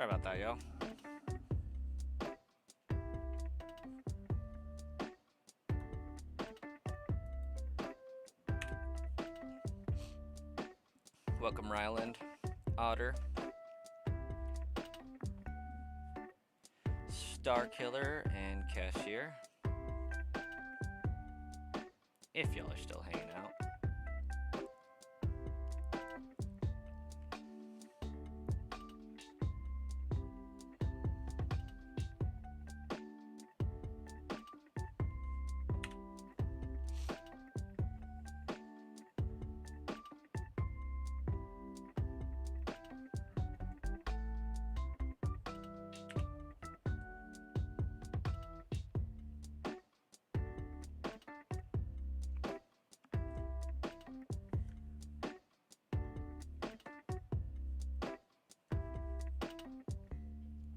Sorry about that, yo. Welcome, Ryland, Otter, Star Killer, and Cashier. If y'all are still hanging out.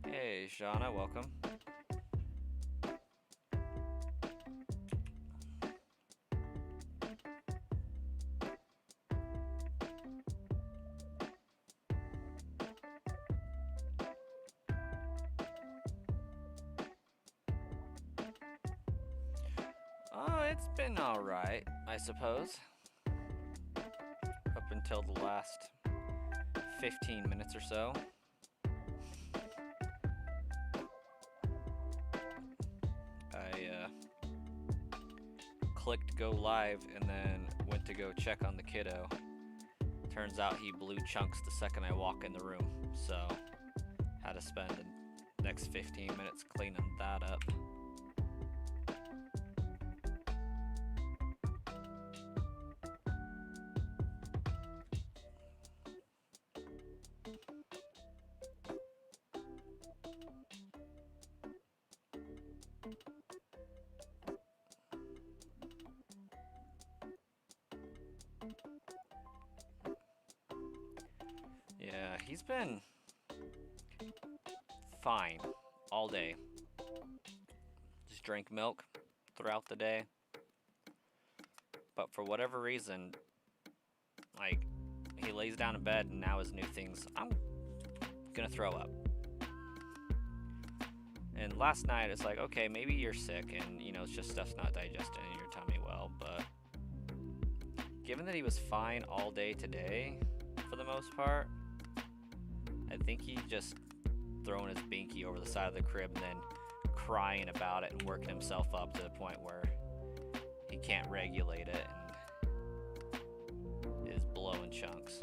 Hey, Shauna, welcome. Oh, it's been alright, I suppose. Up until the last 15 minutes or so. I clicked go live and then went to go check on the kiddo. Turns out he blew chunks the second I walk in the room, so had to spend the next 15 minutes cleaning that up. Yeah, he's been fine all day. Just drank milk throughout the day. But for whatever reason, like, he lays down in bed and now his new thing's, I'm gonna throw up. And last night it's like, okay, maybe you're sick and, you know, it's just stuff's not digesting in your tummy well, but given that he was fine all day today, for the most part, I think he just throwing his binky over the side of the crib and then crying about it and working himself up to the point where he can't regulate it and is blowing chunks.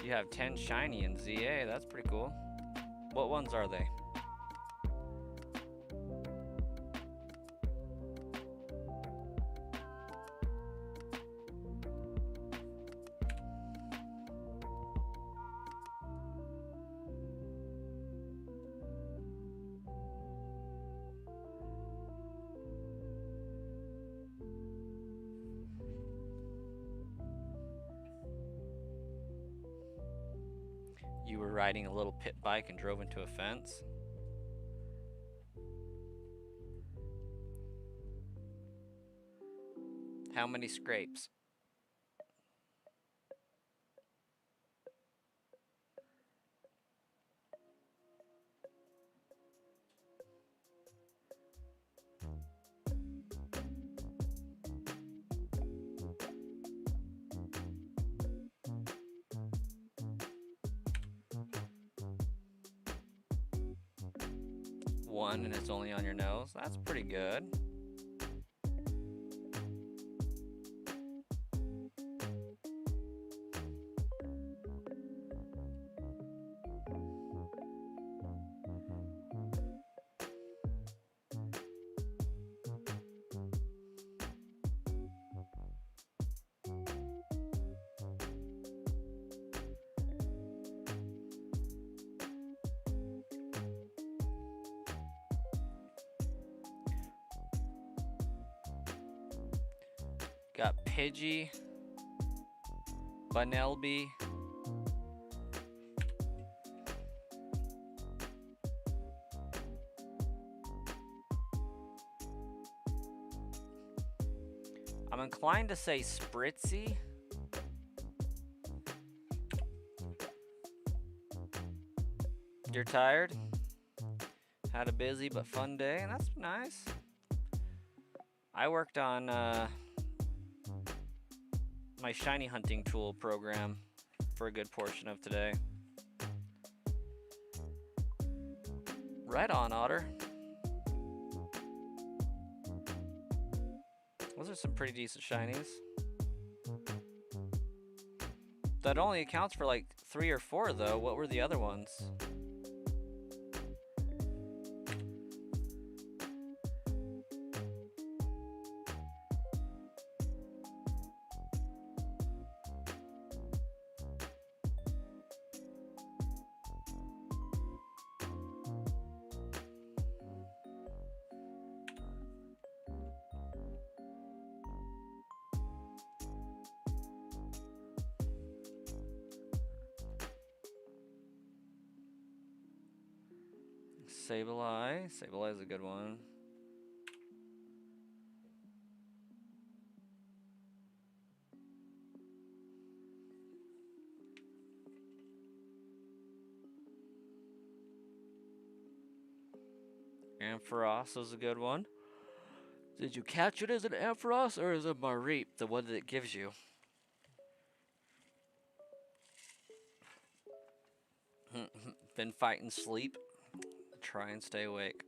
You have 10 shiny in ZA, that's pretty cool. What ones are they? You were riding a little pit bike and drove into a fence? How many scrapes? One and it's only on your nose. That's pretty good. Got Pidgey, Bunnelby, I'm inclined to say Spritzy. You're tired? Had a busy but fun day, and that's nice. I worked on my shiny hunting tool program for a good portion of today. Right on, Otter. Those are some pretty decent shinies. That only accounts for like 3 or 4 though. What were the other ones? Sableye. Sableye is a good one. Ampharos is a good one. Did you catch it as an Ampharos or as a Mareep, the one that it gives you? Been fighting sleep. Try and stay awake.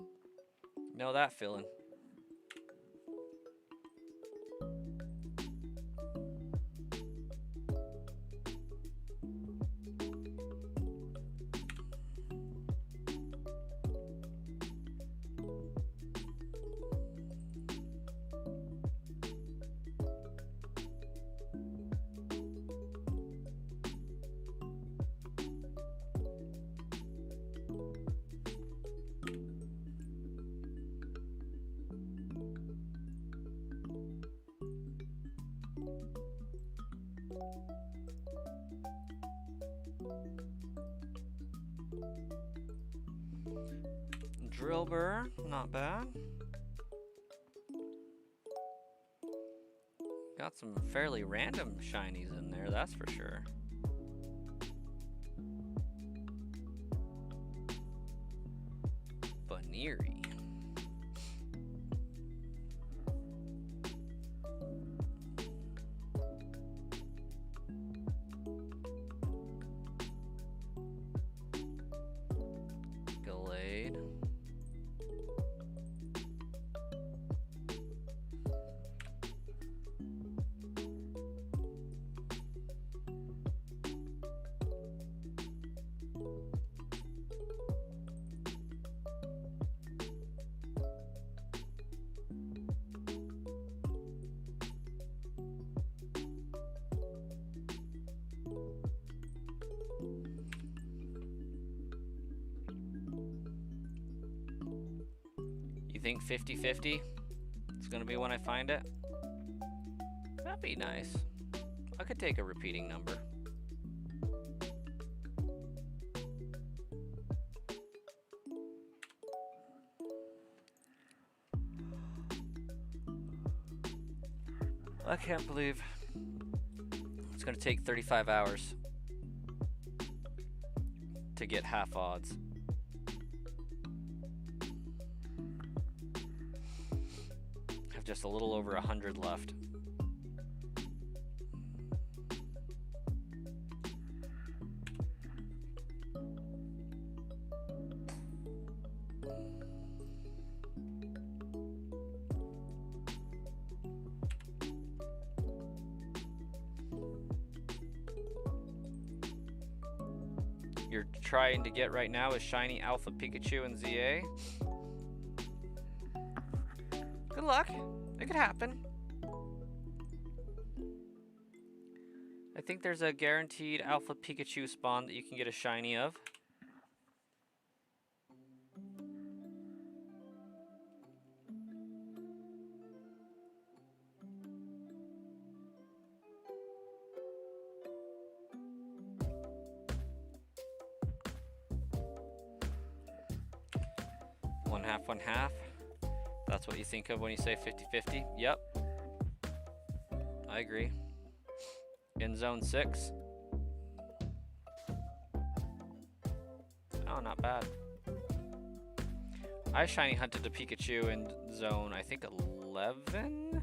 Know that feeling. Drillbur, not bad. Got some fairly random shinies in there, that's for sure. Baneri. Gallade. You think 50-50 is going to be when I find it? That'd be nice. I could take a repeating number. I can't believe it's going to take 35 hours to get half odds. Have just a little over 100 left. You're trying to get right now is shiny Alpha Pikachu and ZA. Good luck. It could happen. I think there's a guaranteed Alpha Pikachu spawn that you can get a shiny of. One half, one half. That's what you think of when you say 50-50. Yep. I agree. In zone 6. Oh, not bad. I shiny hunted a Pikachu in zone, I think 11?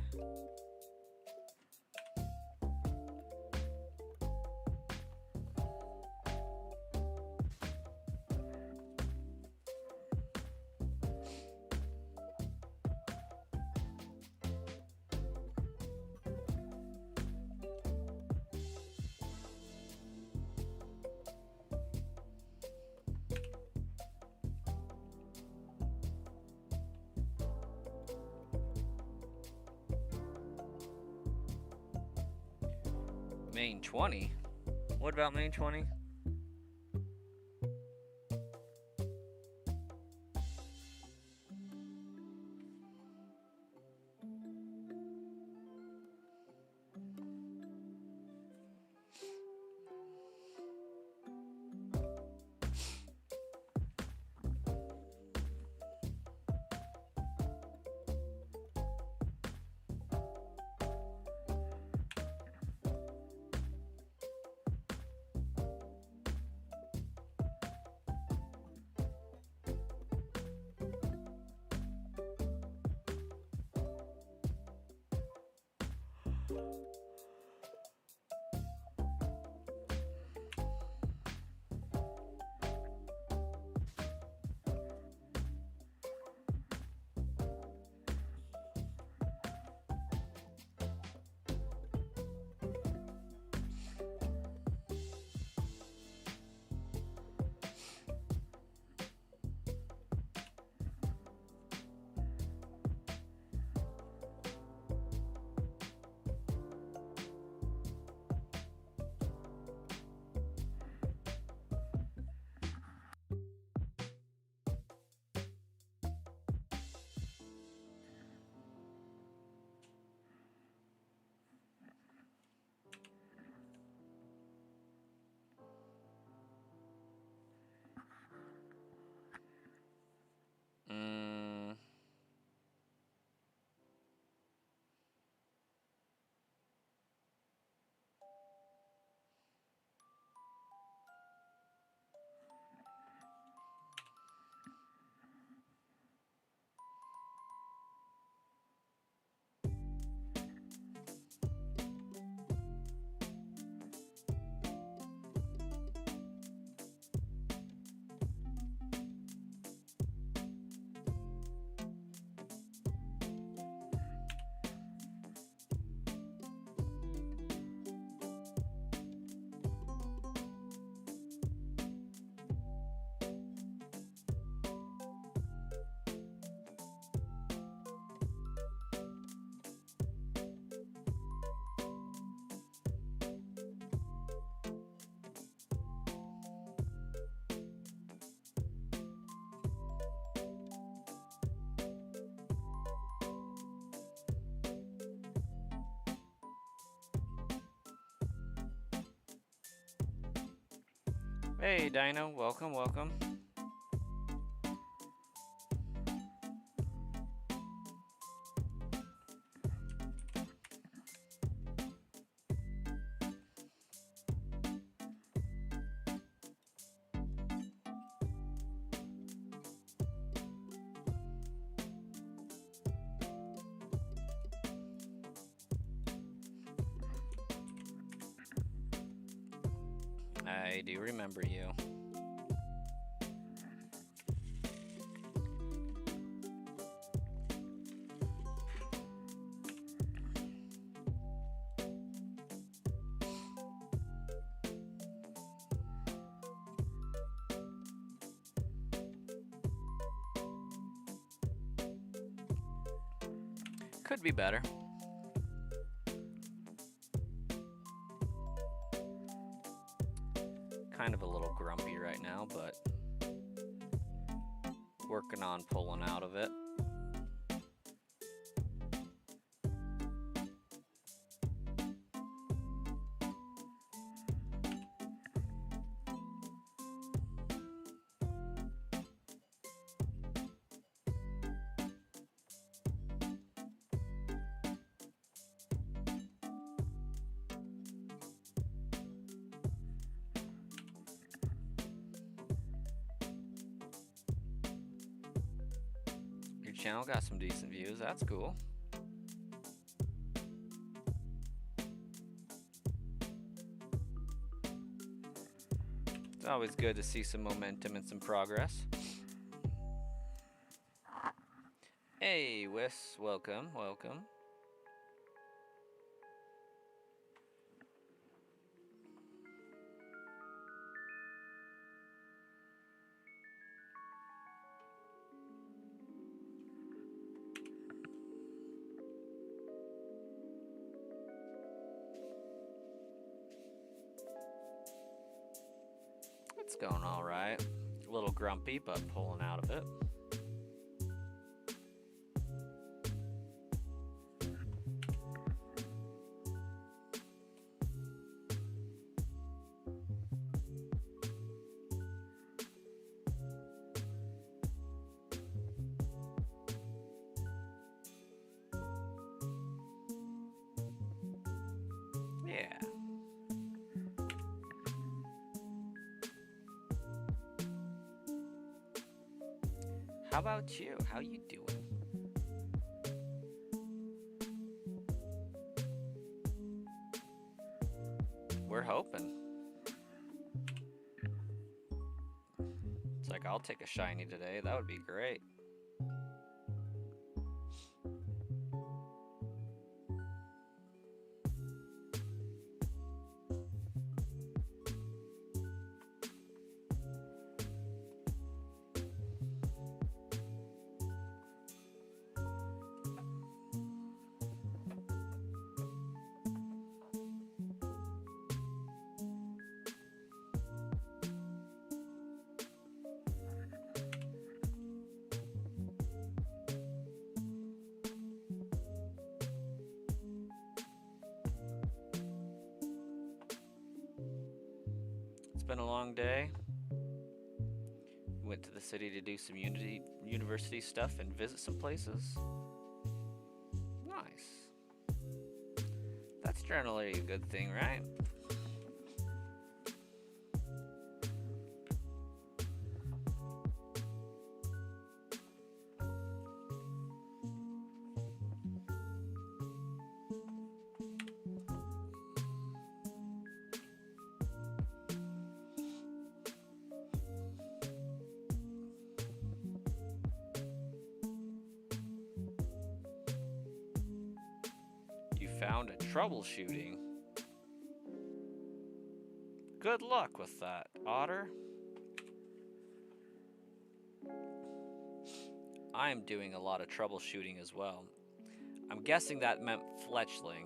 Main 20? What about main 20? Hey, Dino. Welcome, welcome. I do remember you. Could be better. Kind of a little grumpy right now, but working on pulling out of it. channel got some decent views. That's cool. It's always good to see some momentum and some progress. Hey, Wes, welcome, welcome. It's going all right. A little grumpy, but pulling out of it. Yeah. How about you? How you doing? We're hoping. It's like, I'll take a shiny today. That would be great. It's been a long day. Went to the city to do some university stuff and visit some places. Nice. That's generally a good thing, right? Found a troubleshooting. Good luck with that, Otter. I'm doing a lot of troubleshooting as well. I'm guessing that meant fletchling.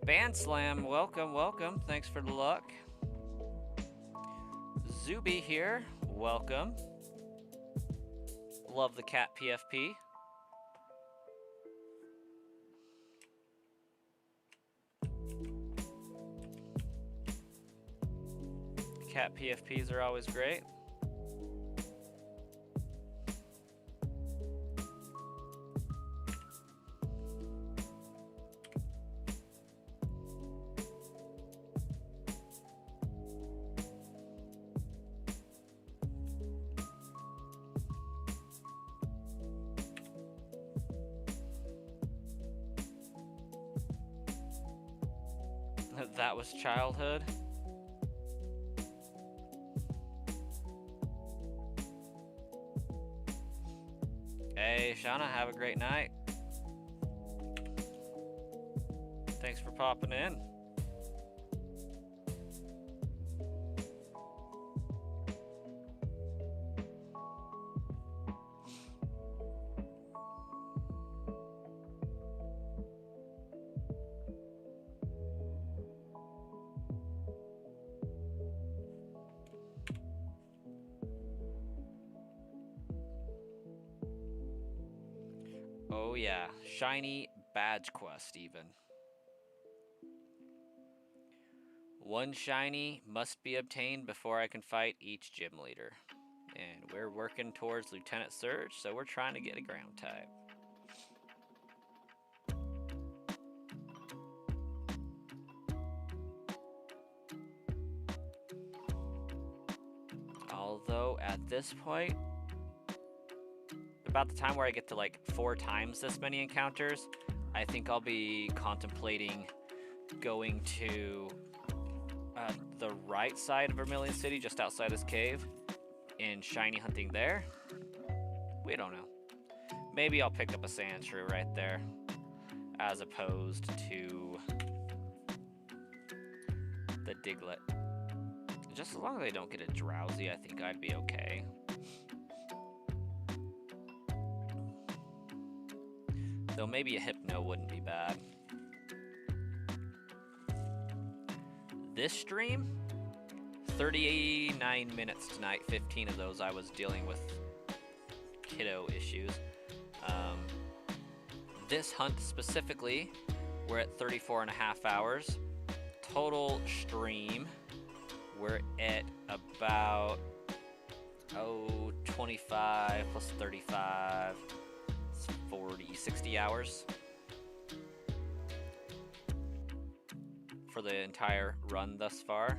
Band Slam, welcome, welcome. Thanks for the luck. Zuby here, welcome. Love the cat PFP. Cat PFPs are always great. that was childhood. Hey, Shauna, have a great night. Thanks for popping in. Oh yeah, shiny badge quest even. One shiny must be obtained before I can fight each gym leader. And we're working towards Lieutenant Surge, so we're trying to get a ground type. Although at this point, about the time where I get to like 4 times this many encounters, I think I'll be contemplating going to the right side of Vermilion City, just outside this cave, and shiny hunting there. We don't know. Maybe I'll pick up a sand shrew right there, as opposed to the Diglett. Just as long as I don't get a drowsy, I think I'd be okay. Though maybe a Hypno wouldn't be bad. This stream, 39 minutes tonight, 15 of those I was dealing with kiddo issues. This hunt specifically, we're at 34 and a half hours. Total stream, we're at about, 25 plus 35, it's 40, 60 hours. For the entire run thus far.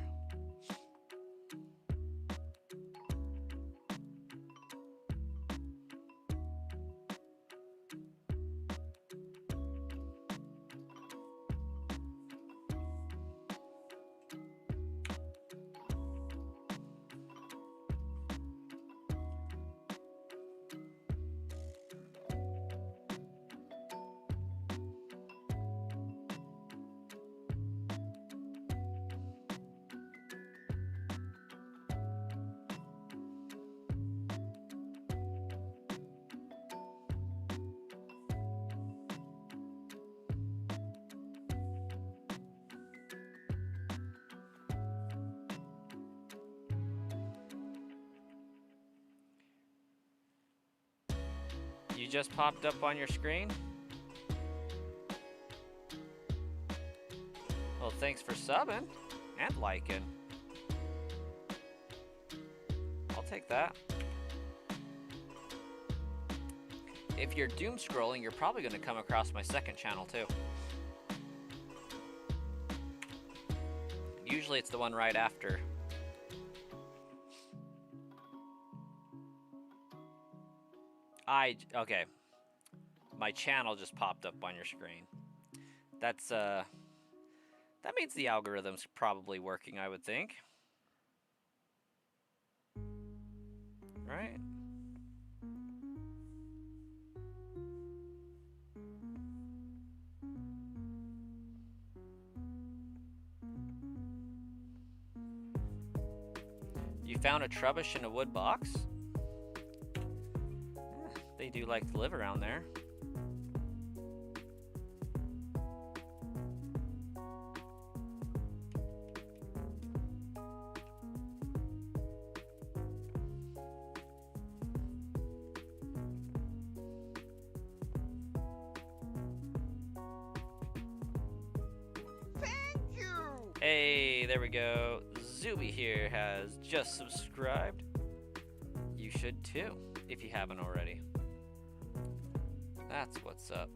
You just popped up on your screen? Well, thanks for subbing and liking. I'll take that. If you're doom scrolling, you're probably going to come across my second channel too. Usually it's the one right after. Okay. My channel just popped up on your screen. That's, that means the algorithm's probably working, I would think. Right? You found a Trubbish in a wood box? They do like to live around there. Thank you! Hey, there we go. Zuby here has just subscribed. You should too, if you haven't already. That's what's up.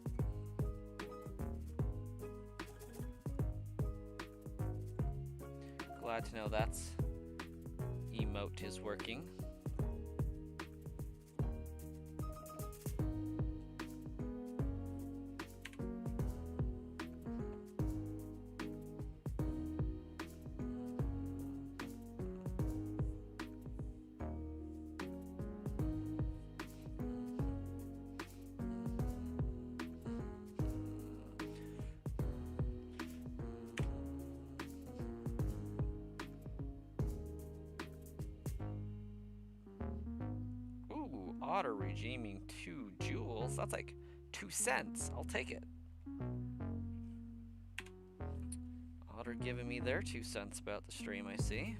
Glad to know that's emote is working. Otter redeeming 2 jewels. That's like 2 cents. I'll take it. Otter giving me their 2 cents about the stream, I see.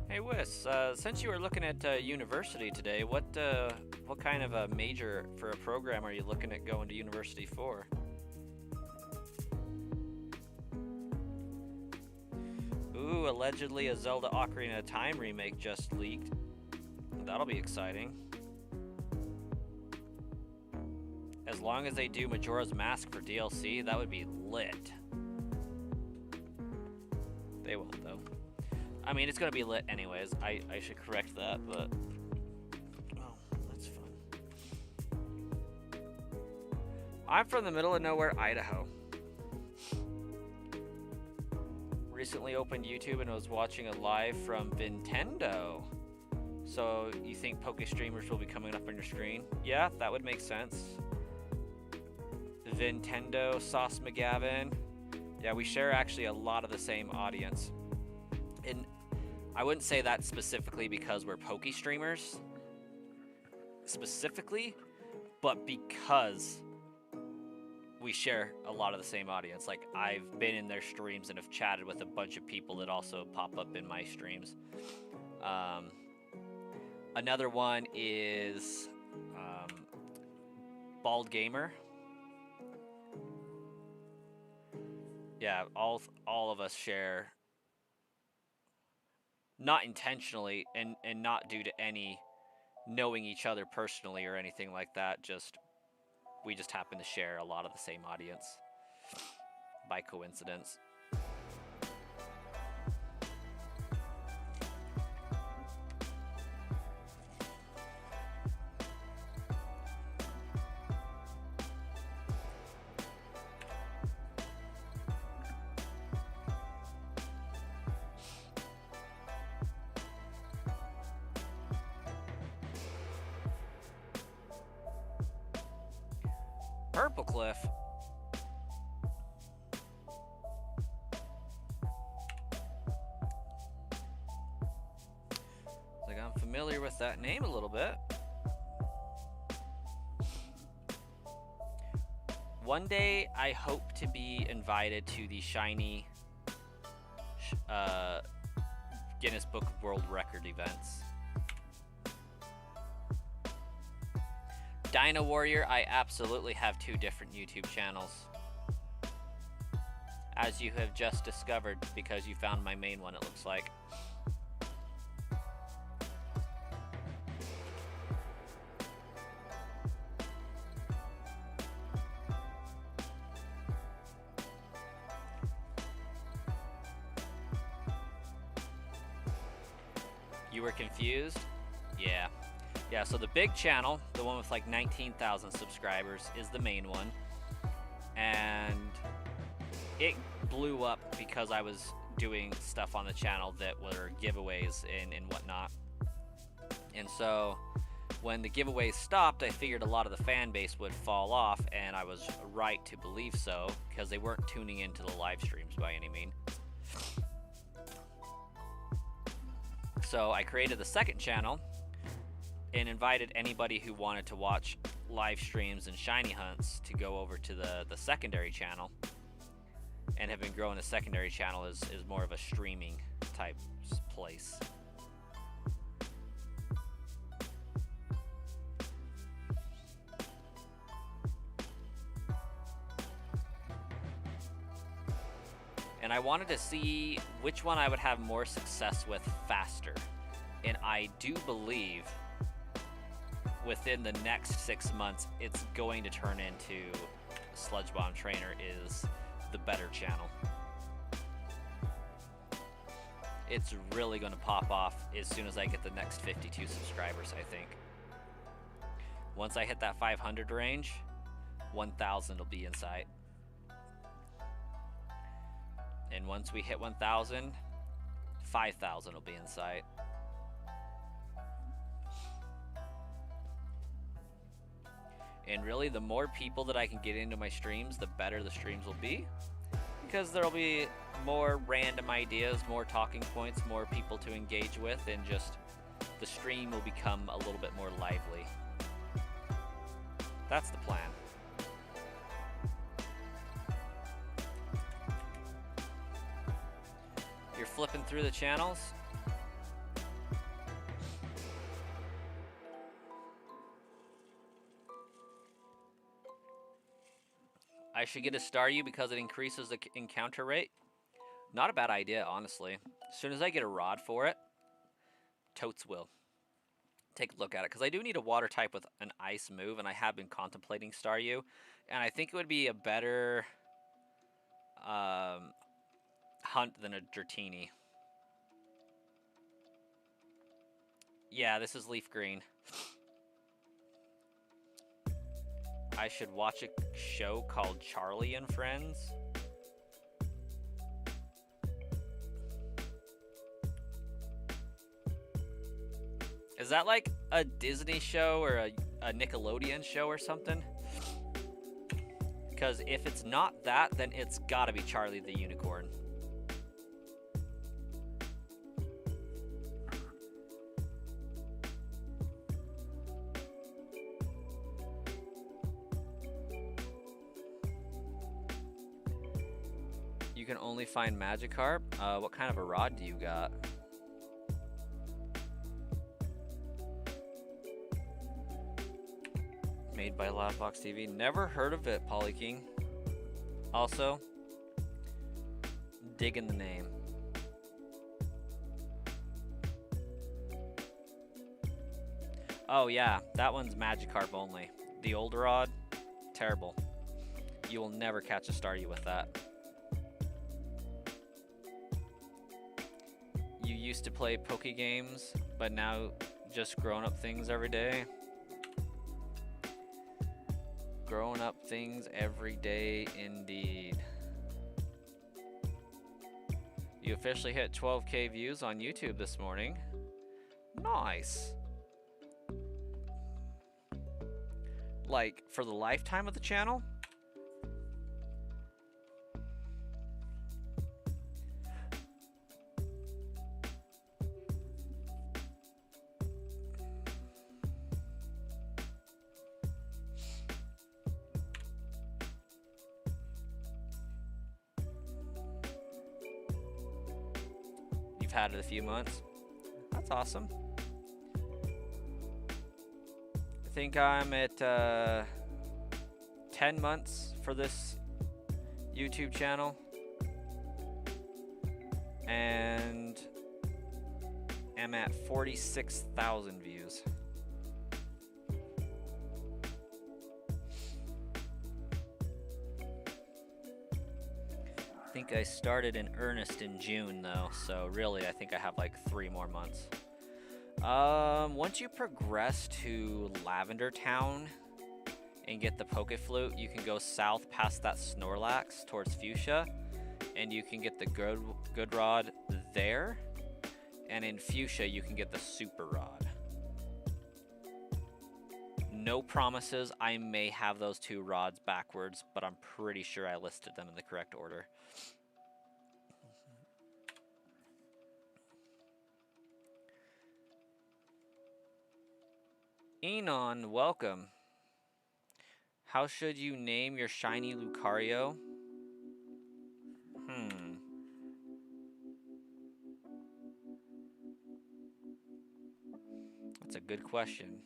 Hey Wiss, since you were looking at university today, what kind of a major for a program are you looking at going to university for? Ooh, allegedly a Zelda Ocarina of Time remake just leaked. That'll be exciting. As long as they do Majora's Mask for DLC, that would be lit. They won't though. I mean, it's gonna be lit anyways. I should correct that, but oh, that's fun. I'm from the middle of nowhere, Idaho. Recently opened YouTube and was watching a live from Nintendo. So you think Poke streamers will be coming up on your screen? Yeah, that would make sense. Nintendo, Sauce McGavin. Yeah, we share actually a lot of the same audience. And I wouldn't say that specifically because we're Poke streamers, specifically, but because we share a lot of the same audience. Like, I've been in their streams and have chatted with a bunch of people that also pop up in my streams. Another one is Bald Gamer. Yeah, all of us share, not intentionally and not due to any knowing each other personally or anything like that, just we just happen to share a lot of the same audience by coincidence. Purple Cliff. Like, I'm familiar with that name a little bit. One day, I hope to be invited to the shiny Guinness Book of World Record events. Dino Warrior, I absolutely have 2 different YouTube channels. As you have just discovered because you found my main one, it looks like. You were confused? Yeah. Yeah, so the big channel, the one with like 19,000 subscribers, is the main one. And it blew up because I was doing stuff on the channel that were giveaways and whatnot. And so when the giveaways stopped, I figured a lot of the fan base would fall off, and I was right to believe so, because they weren't tuning into the live streams by any means. So I created the second channel and invited anybody who wanted to watch live streams and shiny hunts to go over to the secondary channel, and have been growing the secondary channel is more of a streaming type place. And I wanted to see which one I would have more success with faster. And I do believe within the next 6 months, it's going to turn into Sludge Bomb Trainer is the better channel. It's really going to pop off as soon as I get the next 52 subscribers, I think. Once I hit that 500 range, 1,000 will be in sight. And once we hit 1,000, 5,000 will be in sight. And really, the more people that I can get into my streams, the better the streams will be. Because there'll be more random ideas, more talking points, more people to engage with, and just the stream will become a little bit more lively. That's the plan. You're flipping through the channels. I should get a star you because it increases the encounter rate. Not a bad idea, honestly. As soon as I get a rod for it, totes will. Take a look at it, because I do need a water type with an ice move, and I have been contemplating star you. And I think it would be a better hunt than a Dratini. Yeah, this is leaf green. I should watch a show called Charlie and Friends. Is that like a Disney show or a Nickelodeon show or something? Because if it's not that, then it's gotta be Charlie the Unicorn. You can only find Magikarp? What kind of a rod do you got? Made by Loudbox TV. Never heard of it, Polyking. Also, digging the name. Oh yeah, that one's Magikarp only. The old rod, terrible. You will never catch a Staryu with that. You used to play Poke games, but now just grown-up things every day. Growing up things every day indeed. You officially hit 12K views on YouTube this morning. Nice. Like, for the lifetime of the channel? Had it a few months. That's awesome. I think I'm at 10 months for this YouTube channel, and I'm at 46,000 views. I think I started in earnest in June though, so really I think I have like 3 more months. Once you progress to Lavender Town and get the Poke Flute, you can go south past that Snorlax towards Fuchsia, and you can get the good rod there, and in Fuchsia you can get the Super Rod. No promises, I may have those 2 rods backwards, but I'm pretty sure I listed them in the correct order. Enon, welcome. How should you name your shiny Lucario? That's a good question.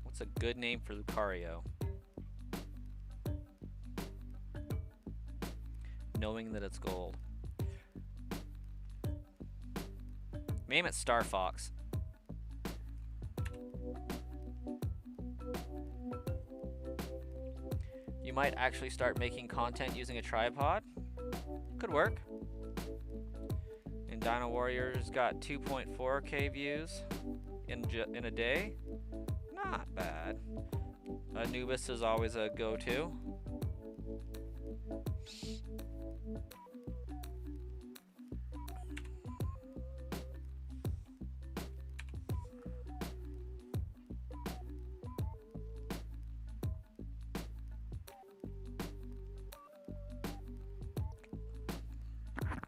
What's a good name for Lucario? Knowing that it's gold. Name it Star Fox. You might actually start making content using a tripod. Could work. Dino Warriors got 2.4k views in a day. Not bad. Anubis is always a go-to.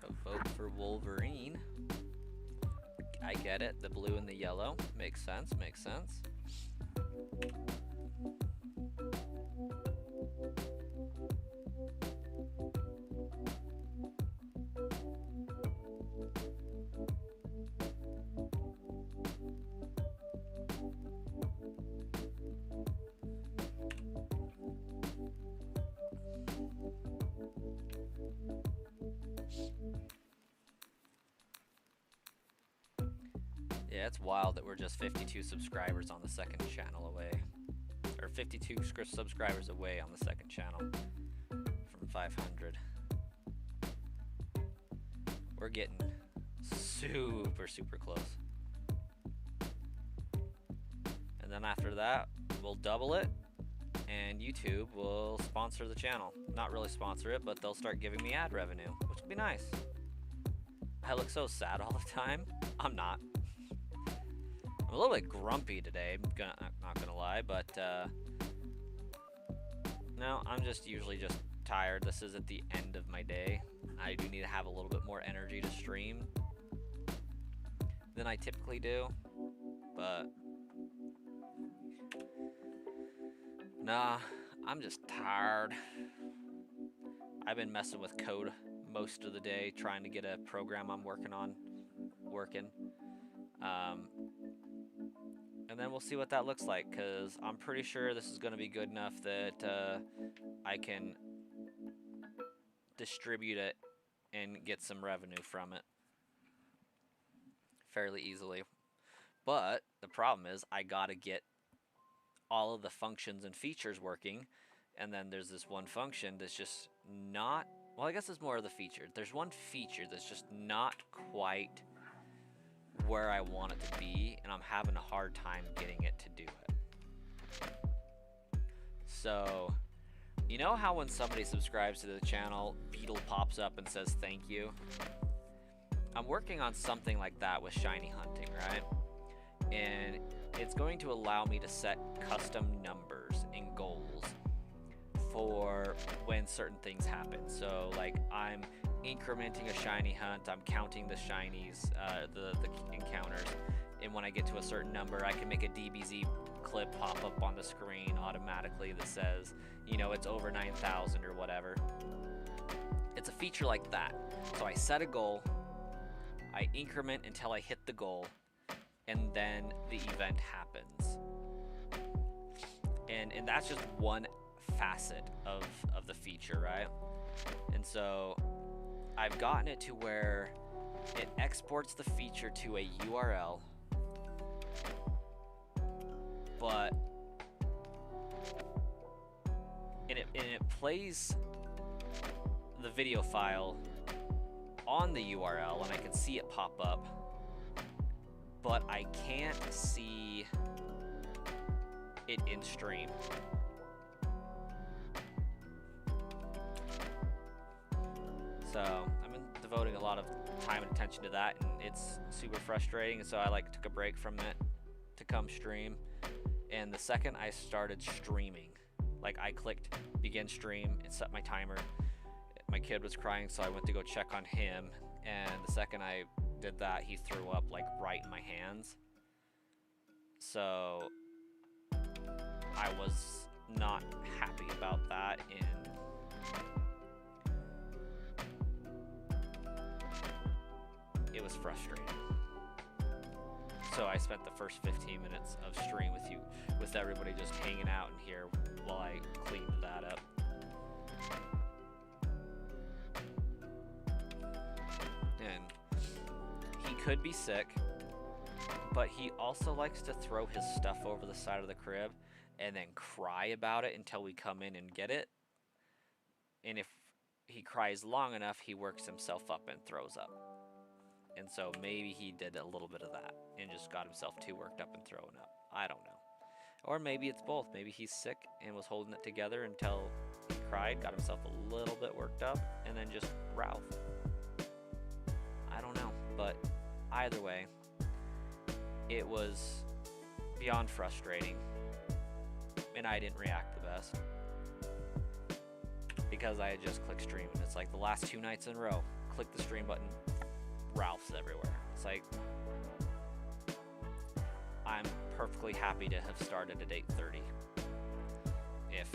A vote for Wolverine. I get it. The blue and the yellow. Makes sense. Makes sense. Yeah, it's wild that we're just 52 subscribers on the second channel away. Or 52 subscribers away on the second channel from 500. We're getting super, super close. And then after that, we'll double it, and YouTube will sponsor the channel. Not really sponsor it, but they'll start giving me ad revenue, which will be nice. I look so sad all the time. I'm not. I'm a little bit grumpy today, not gonna lie, but no, I'm just usually just tired. This is at the end of my day. I do need to have a little bit more energy to stream than I typically do, but nah, I'm just tired. I've been messing with code most of the day, trying to get a program I'm working on working. And then we'll see what that looks like, because I'm pretty sure this is going to be good enough that I can distribute it and get some revenue from it fairly easily. But the problem is I got to get all of the functions and features working, and then there's this one function that's just not, well, I guess it's more of the feature. There's one feature that's just not quite where I want it to be, and I'm having a hard time getting it to do it. So, you know how when somebody subscribes to the channel, Beetle pops up and says thank you? I'm working on something like that with shiny hunting, right? And it's going to allow me to set custom numbers and goals for when certain things happen. So like I'm incrementing a shiny hunt, I'm counting the shinies, the encounters, and when I get to a certain number, I can make a DBZ clip pop up on the screen automatically that says, you know, it's over 9,000 or whatever. It's a feature like that. So I set a goal, I increment until I hit the goal, and then the event happens. And that's just one facet of the feature, right? And so I've gotten it to where it exports the feature to a URL, but and it plays the video file on the URL, and I can see it pop up, but I can't see it in stream. So I've been devoting a lot of time and attention to that, and it's super frustrating. And so I took a break from it to come stream. And the second I started streaming, like I clicked begin stream and set my timer. My kid was crying, so I went to go check on him. And the second I did that, he threw up like right in my hands. So I was not happy about that, and it was frustrating. So I spent the first 15 minutes of stream with everybody just hanging out in here while I cleaned that up. And he could be sick, but he also likes to throw his stuff over the side of the crib and then cry about it until we come in and get it. And if he cries long enough, he works himself up and throws up. And so maybe he did a little bit of that and just got himself too worked up and throwing up. I don't know. Or maybe it's both. Maybe he's sick and was holding it together until he cried, got himself a little bit worked up, and then just Ralphed. I don't know. But either way, it was beyond frustrating. And I didn't react the best. Because I had just clicked stream. And it's like the last 2 nights in a row. Click the stream button. Ralph's everywhere. It's like, I'm perfectly happy to have started at 8:30. If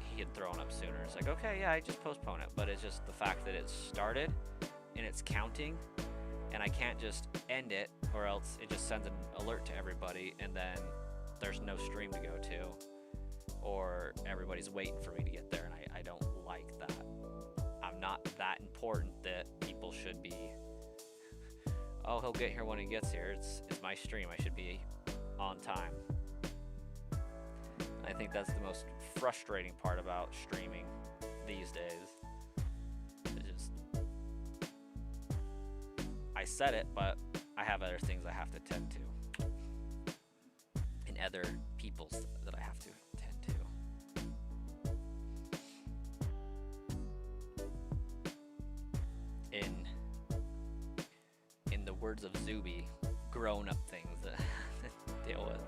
he had thrown up sooner, it's like, okay, yeah, I just postpone it. But it's just the fact that it started and it's counting, and I can't just end it, or else it just sends an alert to everybody, and then there's no stream to go to, or everybody's waiting for me to get there, and I don't like that. I'm not that important that people should be, oh, he'll get here when he gets here. It's my stream. I should be on time. I think that's the most frustrating part about streaming these days. It's just, I said it, but I have other things I have to tend to, and other people's that I have to tend to. In the words of Zuby, grown-up things that deal with.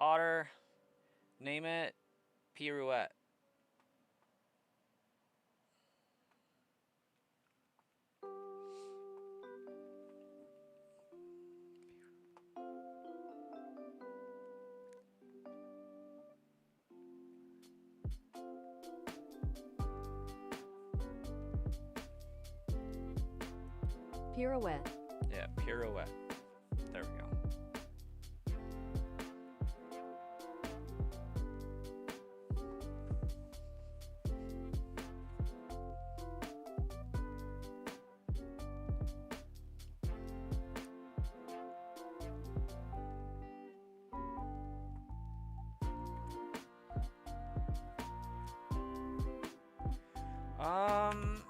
Otter, name it Pirouette. Pirouette. Yeah, Pirouette. There we go.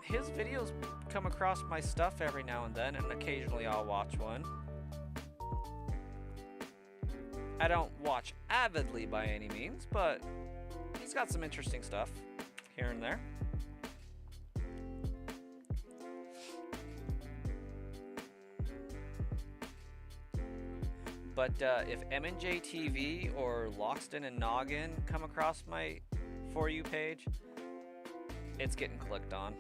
His videos come across my stuff every now and then, and occasionally I'll watch one. I don't watch avidly by any means, but he's got some interesting stuff here and there. But if M&J TV or Loxton and Noggin come across my For You page, it's getting clicked on.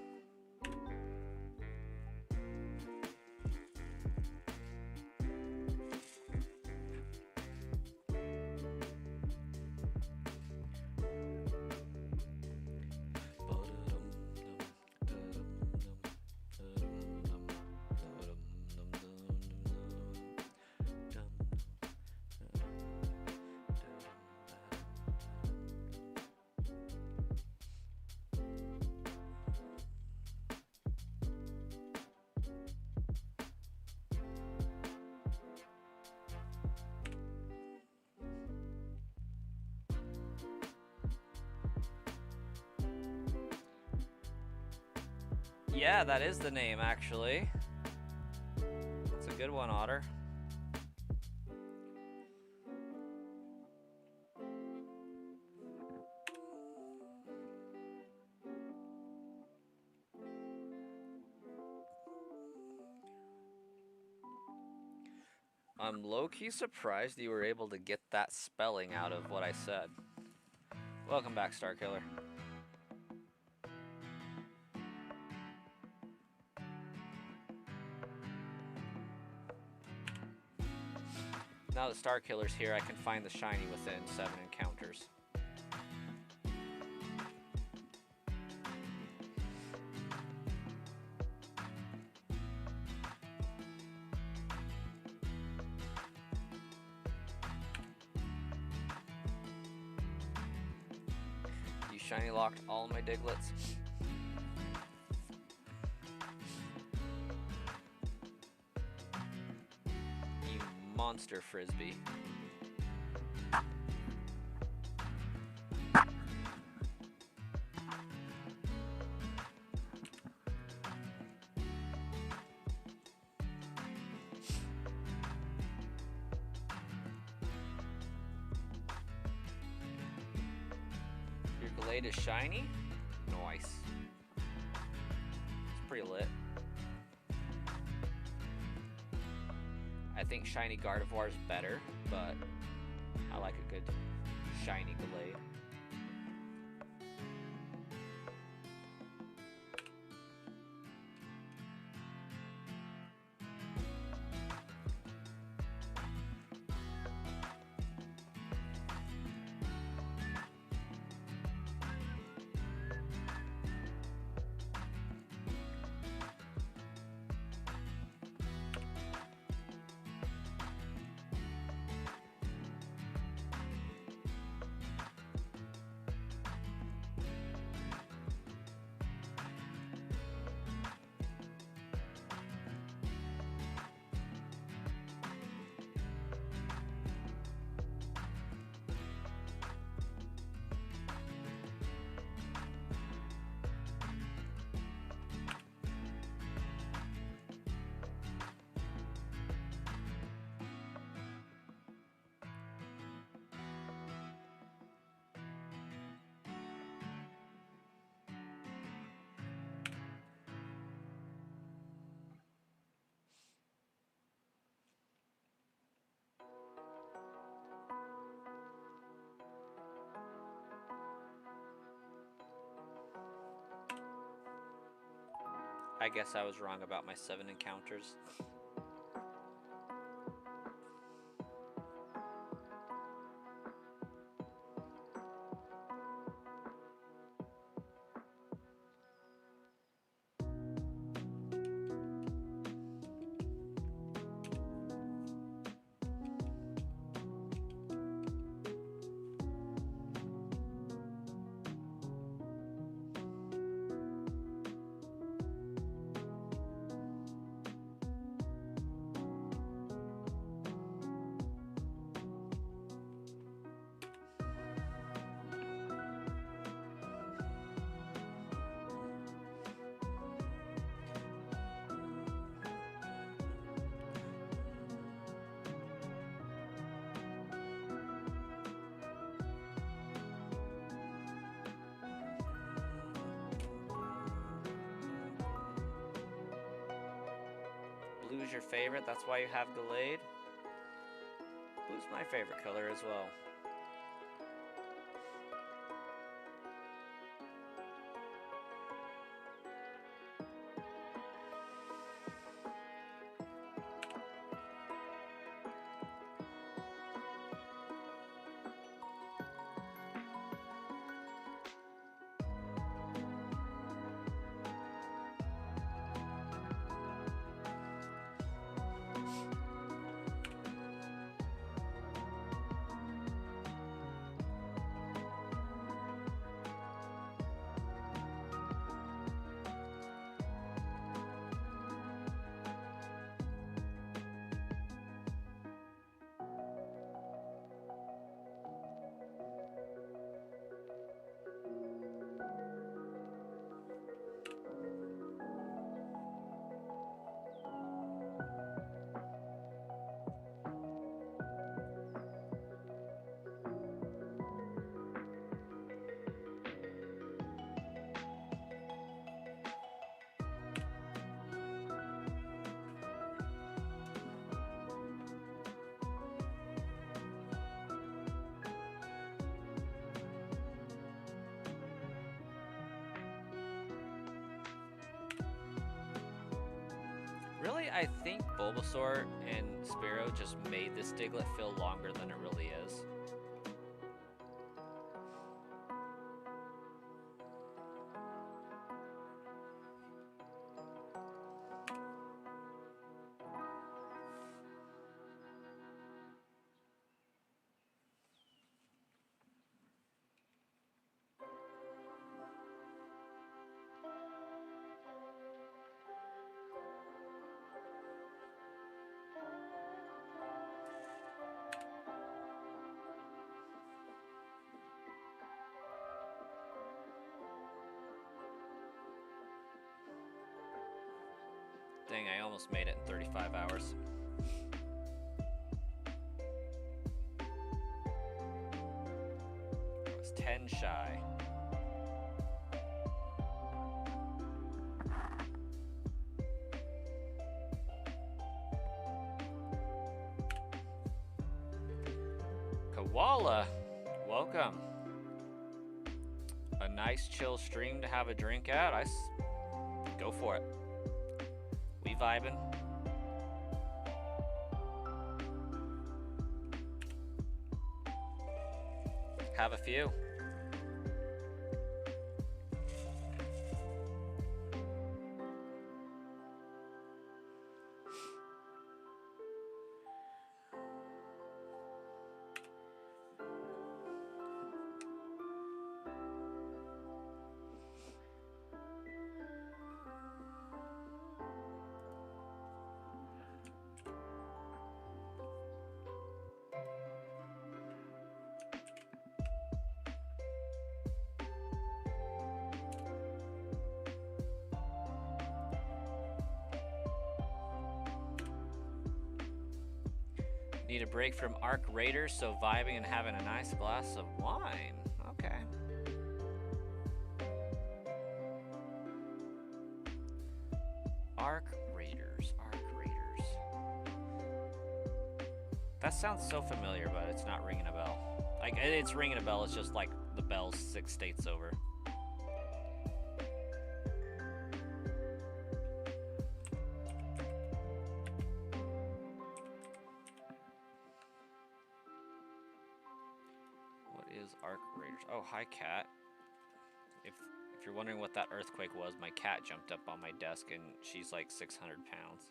Yeah, that is the name, actually. That's a good one, Otter. I'm low-key surprised you were able to get that spelling out of what I said. Welcome back, Starkiller. Now that Starkiller's here, I can find the shiny within 7 encounters. You shiny locked all my Diglets. You monster Frisbee. Your Glade is shiny? Nice. It's pretty lit. I think shiny Gardevoir is better, but I like a good shiny Glade. I guess I was wrong about my 7 encounters. Blue's your favorite, that's why you have Glade. Blue's my favorite color as well. Really, I think Bulbasaur and Spearow just made this Diglett feel longer than it really is. Dang, I almost made it in 35 hours. I was 10 shy. Koala, welcome. A nice chill stream to have a drink at. Go for it. We vibing. Have a few. Need a break from Arc Raiders, so vibing and having a nice glass of wine. Okay. Arc Raiders, Arc Raiders. That sounds so familiar, but it's not ringing a bell. Like, it's ringing a bell, it's just like the bell's 6 states over. Oh, hi, cat. If you're wondering what that earthquake was, my cat jumped up on my desk and she's like 600 pounds.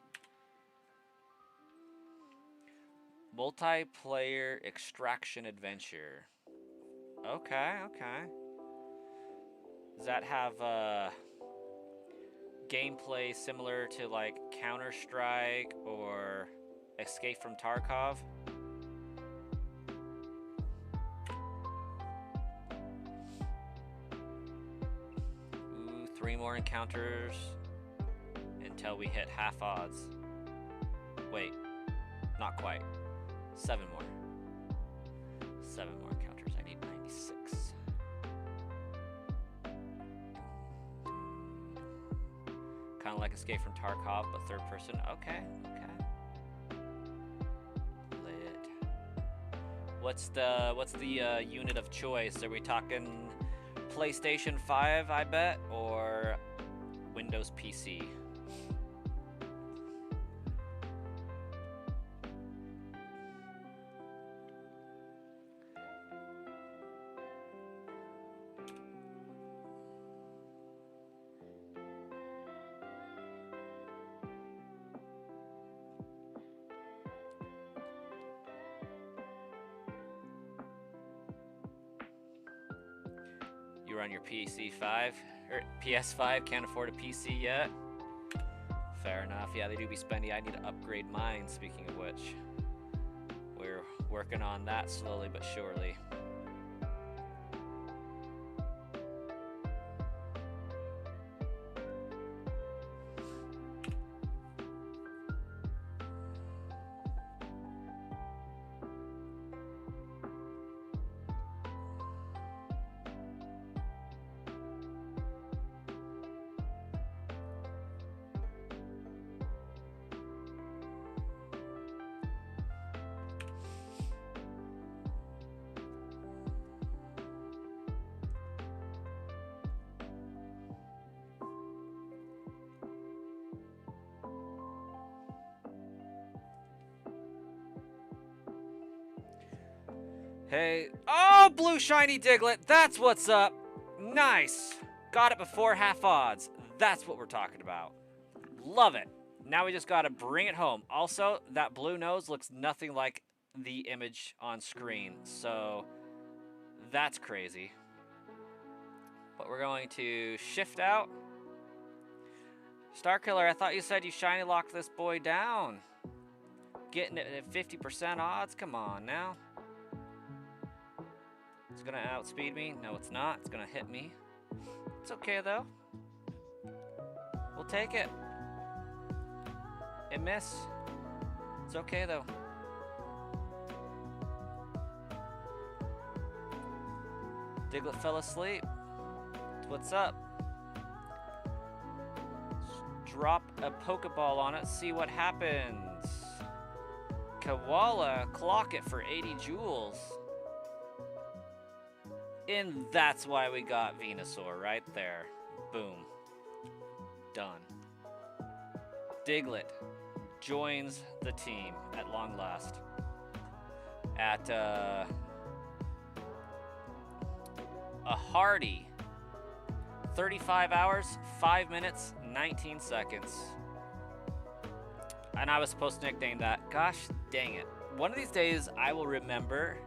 Multiplayer extraction adventure. Okay, okay. Does that have gameplay similar to like Counter-Strike or Escape from Tarkov? Ooh, 3 more encounters until we hit half odds. Wait, not quite. 7 more. 7 more encounters. I need 96. Kind of like Escape from Tarkov, but third person. Okay, okay. Lit. What's the unit of choice? Are we talking PlayStation 5, I bet, or Windows PC? You're on your PC5 or PS5, can't afford a PC yet? Fair enough. Yeah, they do be spendy. I need to upgrade mine, speaking of which. We're working on that slowly but surely. Hey. Oh, blue shiny Diglett. That's what's up. Nice. Got it before half odds. That's what we're talking about. Love it. Now we just got to bring it home. Also, that blue nose looks nothing like the image on screen. So that's crazy. But we're going to shift out. Starkiller, I thought you said you shiny locked this boy down. Getting it at 50% odds? Come on now. It's gonna outspeed me. No, it's not. It's gonna hit me. It's okay though. We'll take it. It missed. It's okay though. Diglett fell asleep. What's up? Drop a Pokeball on it, see what happens. Koala, clock it for 80 jewels. And that's why we got Venusaur right there. Boom. Done. Diglett joins the team at long last. At a hearty 35 hours, 5 minutes, 19 seconds. And I was supposed to nickname that. Gosh dang it. One of these days I will remember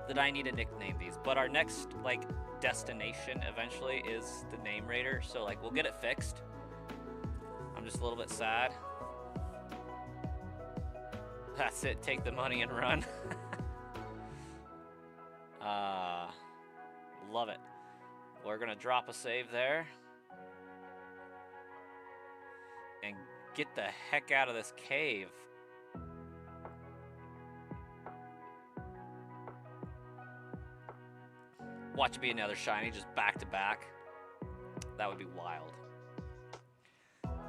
that I need to nickname these. But our next destination eventually is the name raider. So we'll get it fixed. I'm just a little bit sad. That's it. Take the money and run. Love it. We're gonna drop a save there. And get the heck out of this cave. Watch it be another shiny, just back to back. That would be wild.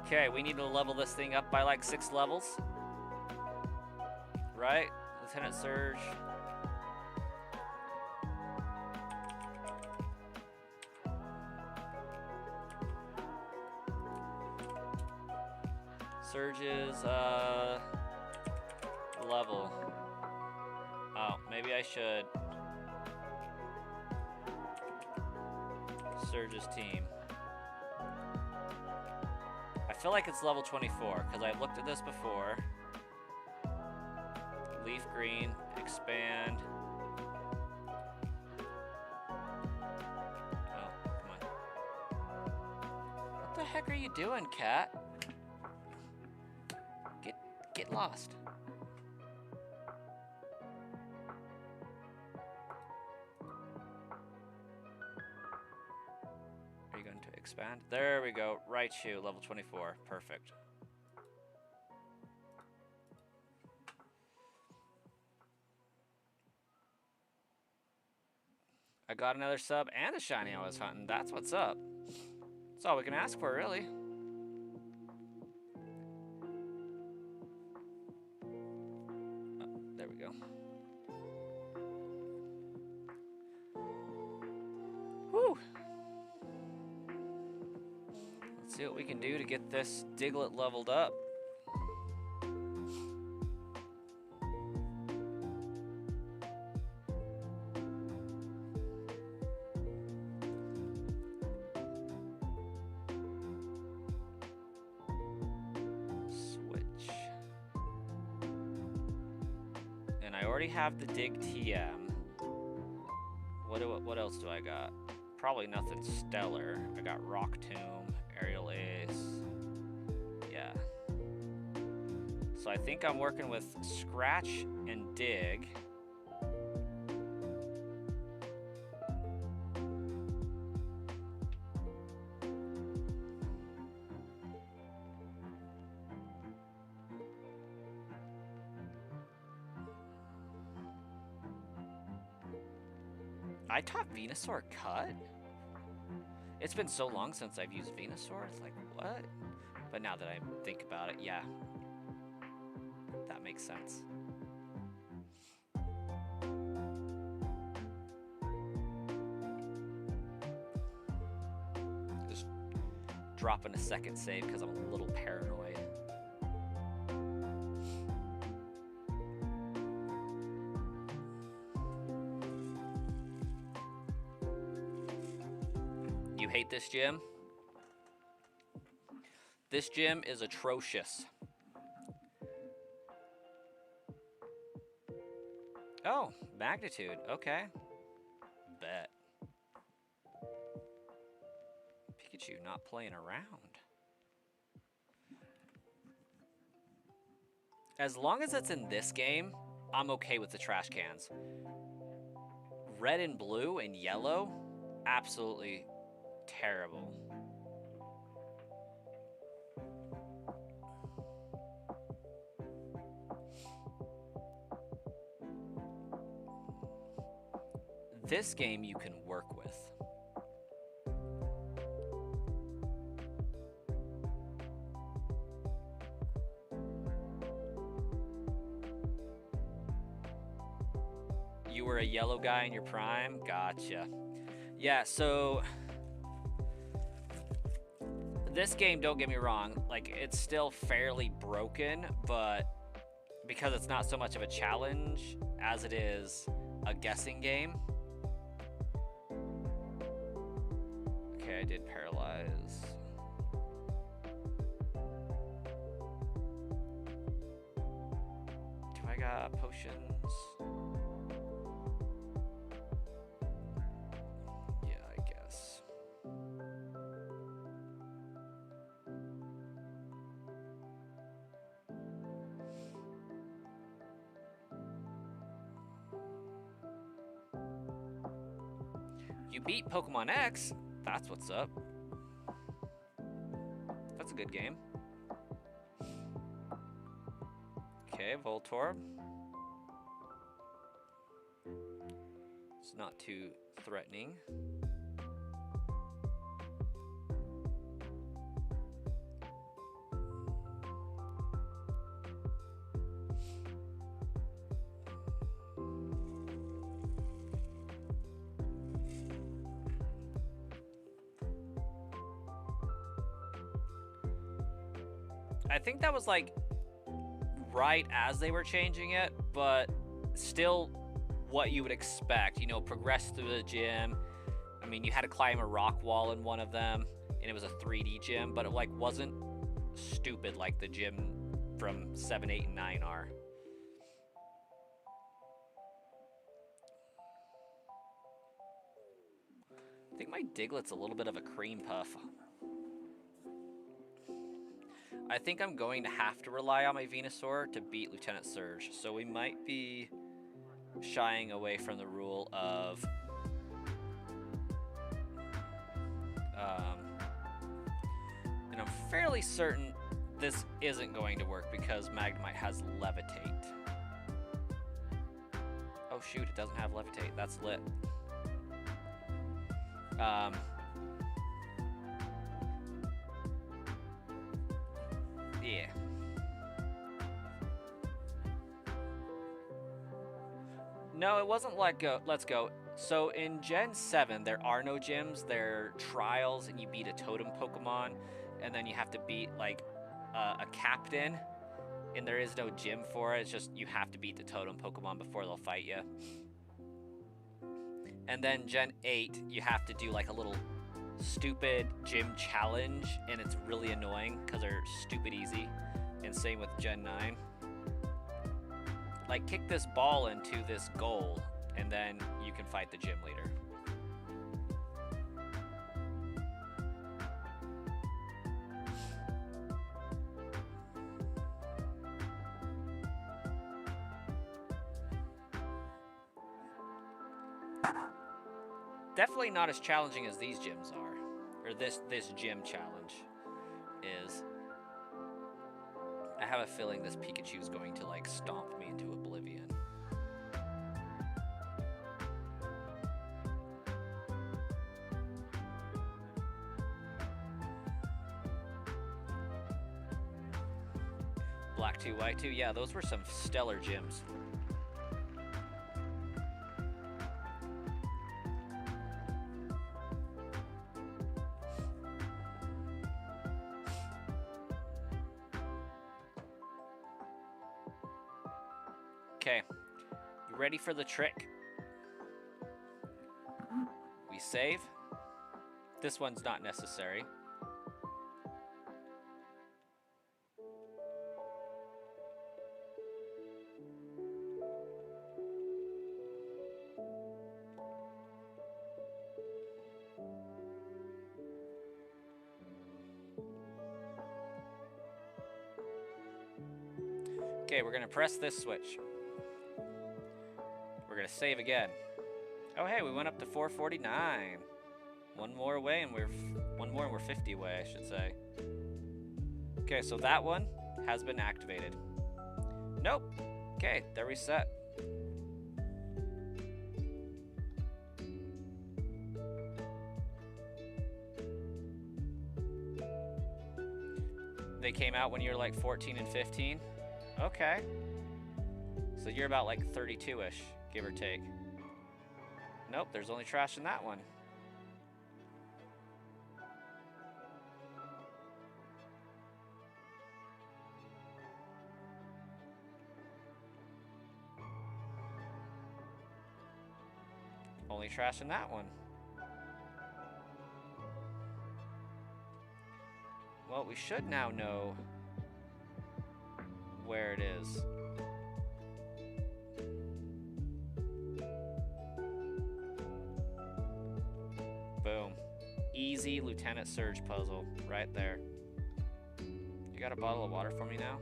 Okay, we need to level this thing up by 6 levels. Right? Lieutenant Surge. Surge's level. Oh, maybe I should. Surge's team. I feel like it's level 24 because I've looked at this before. Leaf green, expand. Oh, come on. What the heck are you doing, cat? Get lost. Are you going to expand? There we go. Right shoe, level 24. Perfect. I got another sub and a shiny I was hunting. That's what's up. That's all we can ask for, really. There we go. Whew. Let's see what we can do to get this Diglett leveled up. Have the dig TM. What else do I got? Probably nothing stellar. I got Rock Tomb, Aerial Ace. Yeah. So I think I'm working with Scratch and Dig. I taught Venusaur Cut? It's been so long since I've used Venusaur, it's like, what? But now that I think about it, yeah. That makes sense. Just dropping a second save because I'm a little paranoid. this gym. This gym is atrocious. Oh, magnitude. Okay. Bet. Pikachu not playing around. As long as it's in this game, I'm okay with the trash cans. Red and blue and yellow, absolutely terrible. This game you can work with. You were a yellow guy in your prime? Gotcha. Yeah, so this game, don't get me wrong, like it's still fairly broken, but because it's not so much of a challenge as it is a guessing game. Okay, I did paralyze. Do I got potions? Yeah, I guess. You beat Pokemon X? That's what's up. That's a good game. Okay, Voltorb. It's not too threatening. I think that was like right as they were changing it, but still what you would expect, you know, progress through the gym. I mean, you had to climb a rock wall in one of them, and it was a 3D gym, but it like wasn't stupid like the gym from 7, 8, and 9 are. I think my Diglett's a little bit of a cream puff. I think I'm going to have to rely on my Venusaur to beat Lieutenant Surge, so we might be shying away from the rule of and I'm fairly certain this isn't going to work because Magnemite has Levitate. Oh shoot, it doesn't have Levitate. That's lit. Yeah. No, it wasn't Let Go. Let's Go. So in Gen 7, there are no gyms. They're trials, and you beat a totem Pokemon, and then you have to beat like a captain, and there is no gym for it. It's just you have to beat the totem Pokemon before they'll fight you. And then Gen 8, you have to do like a little stupid gym challenge, and it's really annoying because they're stupid easy. And same with Gen 9. Like, kick this ball into this goal, and then you can fight the gym leader. Definitely not as challenging as these gyms are, or this gym challenge is. I have a feeling this Pikachu is going to like stomp me into oblivion. Black 2, White 2, yeah, those were some stellar gyms. Okay, you ready for the trick? We save, This one's not necessary. Okay, we're gonna press this switch. We're gonna save again. Oh hey, we went up to 449. One more away and we're 50 away, I should say. Okay, so that one has been activated. Nope. Okay, they're reset. They came out when you were like 14 and 15? Okay. So you're about like 32-ish, give or take. Nope, there's only trash in that one. Only trash in that one. Well, we should now know where it is. Boom. Easy Lieutenant Surge puzzle right there. You got a bottle of water for me now?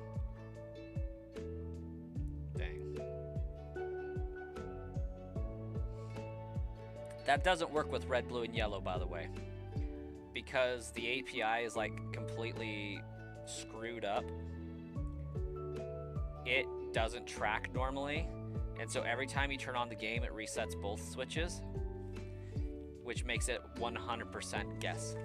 Dang. That doesn't work with red, blue, and yellow, by the way. Because the API is like completely screwed up. It doesn't track normally. And so every time you turn on the game, it resets both switches, which makes it 100% guess.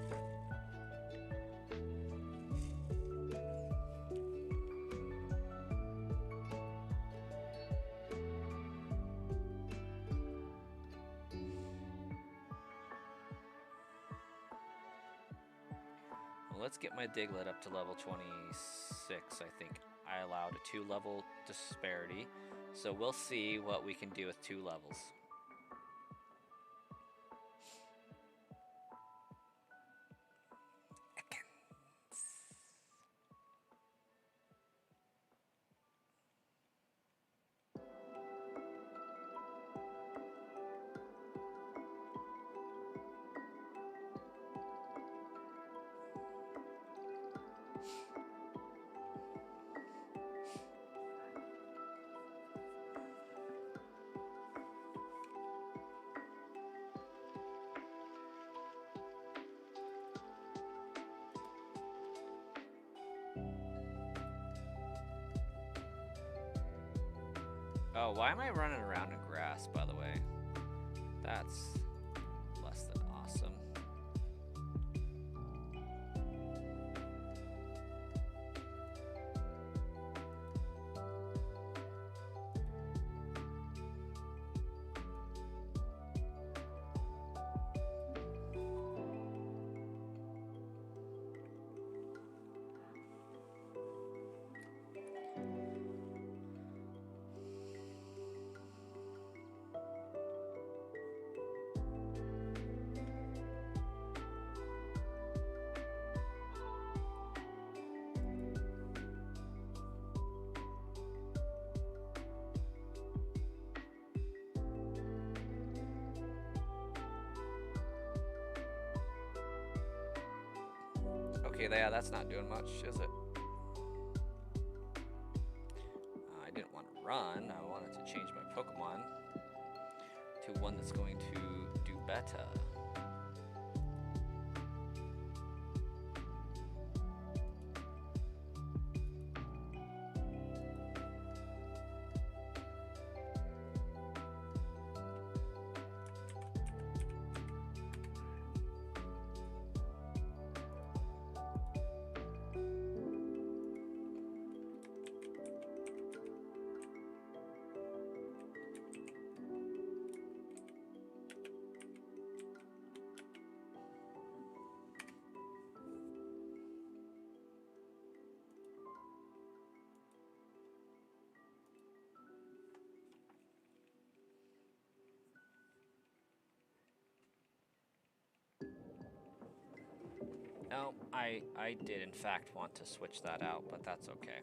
Well, let's get my Diglett up to level 26, I think. I allowed a 2-level disparity, so we'll see what we can do with 2 levels. Oh, why am I running around in grass, by the way? That's less than awesome. Okay, yeah, that's not doing much, is it? I didn't want to run. I wanted to change my Pokemon to one that's going to do better. No, I did in fact want to switch that out, but that's okay.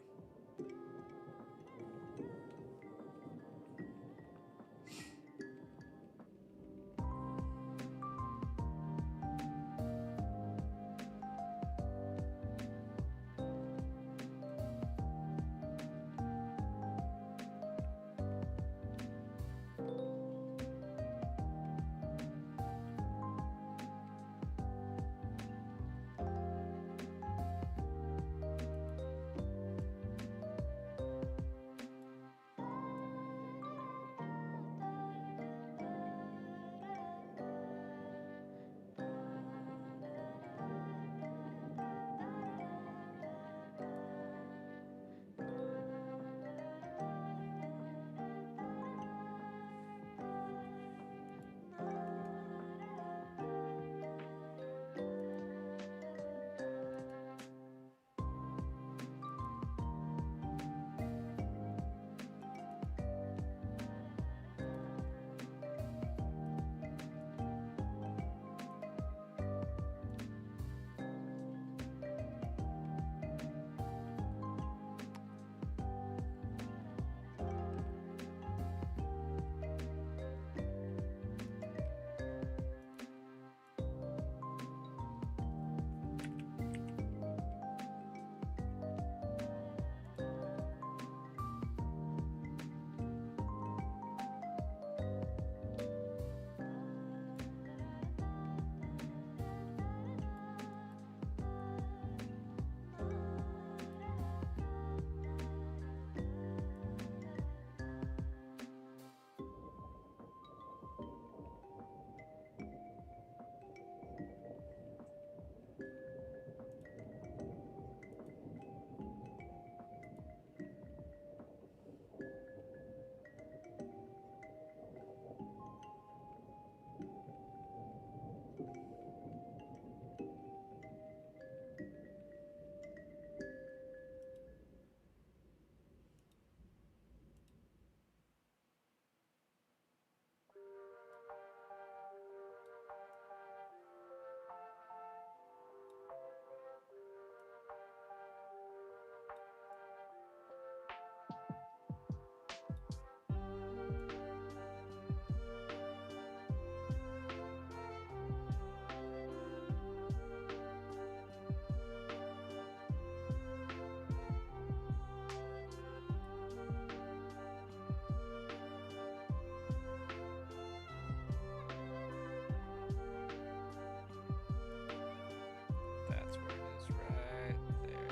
That's where it is, right there.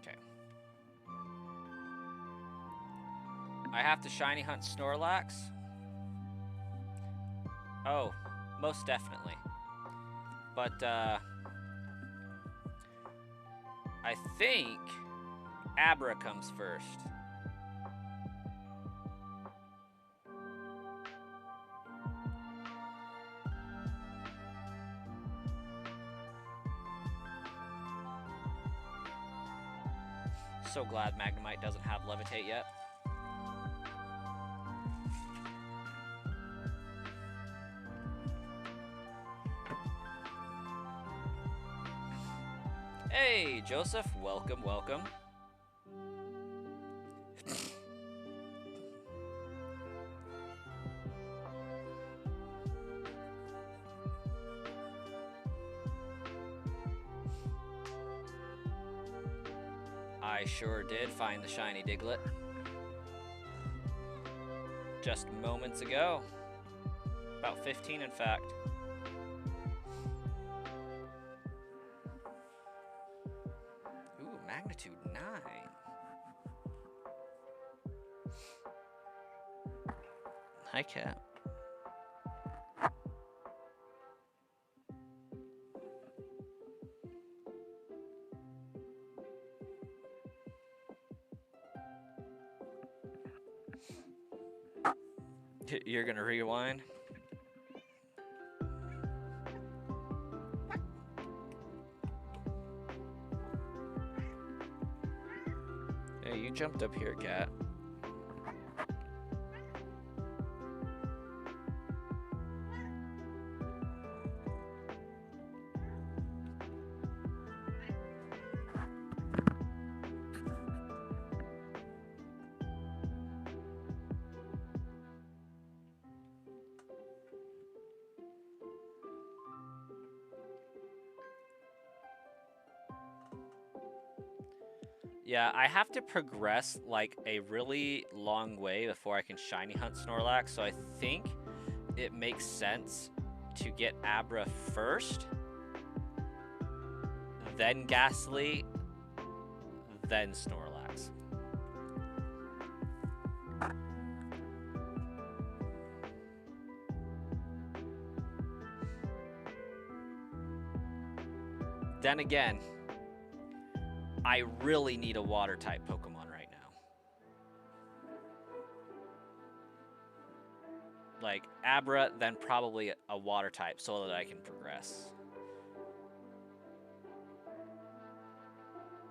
Okay. I have to shiny hunt Snorlax? Oh, most definitely. But, I think Abra comes first. So glad Magnemite doesn't have Levitate yet. Hey, Joseph, welcome, welcome. I sure did find the shiny Diglett. Just moments ago. About 15, in fact. Ooh, magnitude 9. Hi, Cat. You're gonna rewind? Hey, you jumped up here, Cat. Yeah, I have to progress like a really long way before I can shiny hunt Snorlax, so I think it makes sense to get Abra first, then Ghastly, then Snorlax. Then again, I really need a water type Pokemon right now. Like Abra, then probably a water type so that I can progress.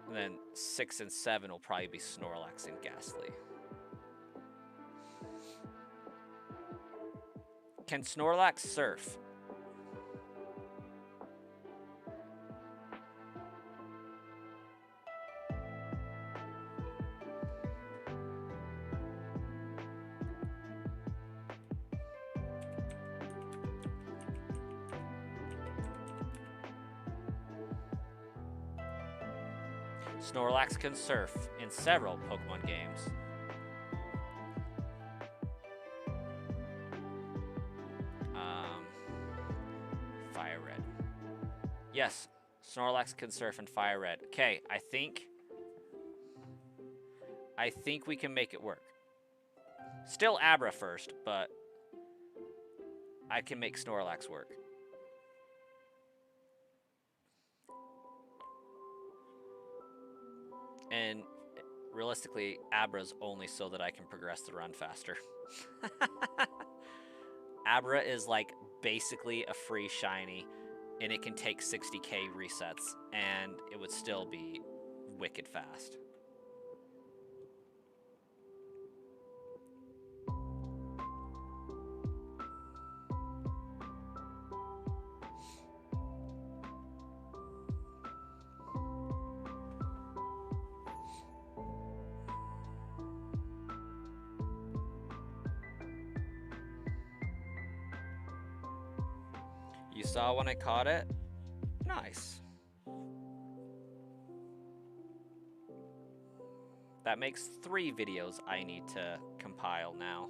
And then 6 and 7 will probably be Snorlax and Ghastly. Can Snorlax surf? Snorlax can surf in several Pokemon games. Fire Red. Yes, Snorlax can surf in Fire Red. Okay, I think we can make it work. Still Abra first, but I can make Snorlax work. And realistically, Abra's only so that I can progress the run faster. Abra is like basically a free shiny, and it can take 60k resets, and it would still be wicked fast. You saw when I caught it? Nice. That makes 3 videos I need to compile now.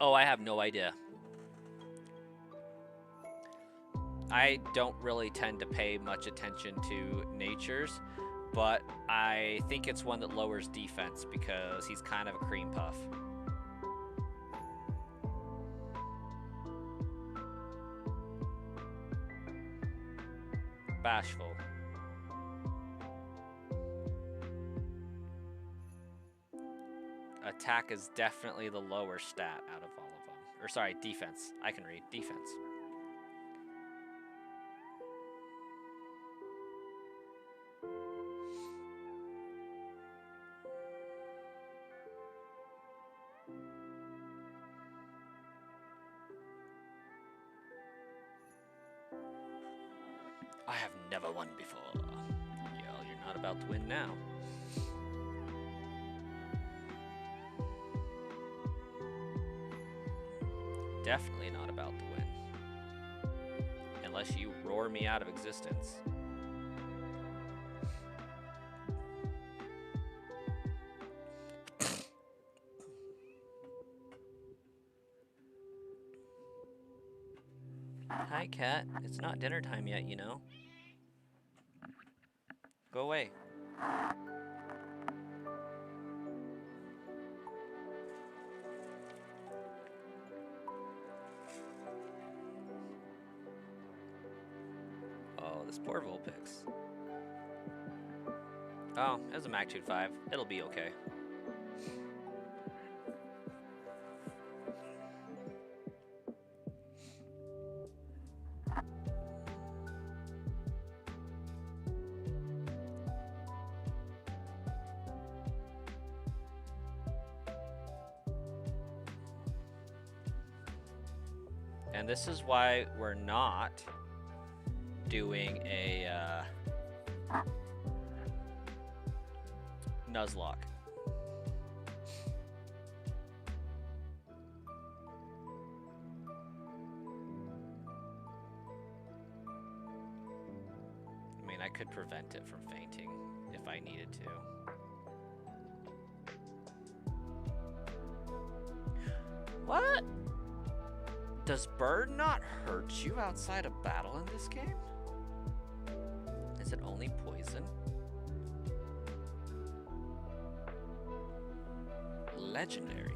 Oh, I have no idea. I don't really tend to pay much attention to natures, but I think it's one that lowers defense because he's kind of a cream puff. Bashful. Attack is definitely the lower stat out of all of them. Or sorry, defense. I can read defense. I have never won before. Yeah, you're not about to win now. Definitely not about to win. Unless you roar me out of existence. Hi, cat. It's not dinner time yet, you know. Go away. Oh, this poor Vulpix. Oh, it was a magnitude 5. It'll be okay. And this is why we're not doing a Nuzlocke. could prevent it from fainting if I needed to. What? Does bird not hurt you outside of battle in this game? Is it only poison? Legendary.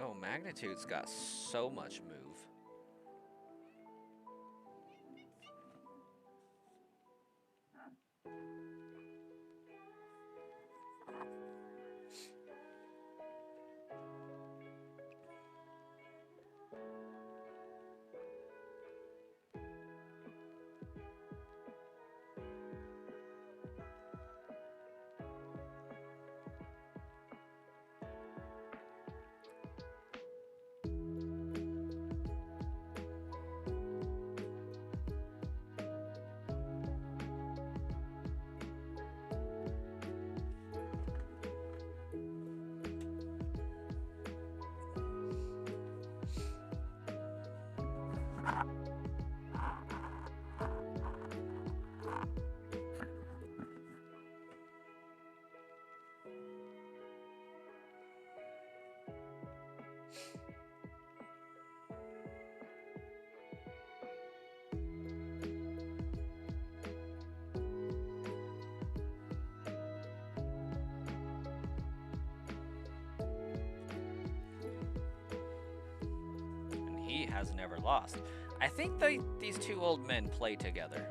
Oh, Magnitude's got so much move. He has never lost. I think these two old men play together.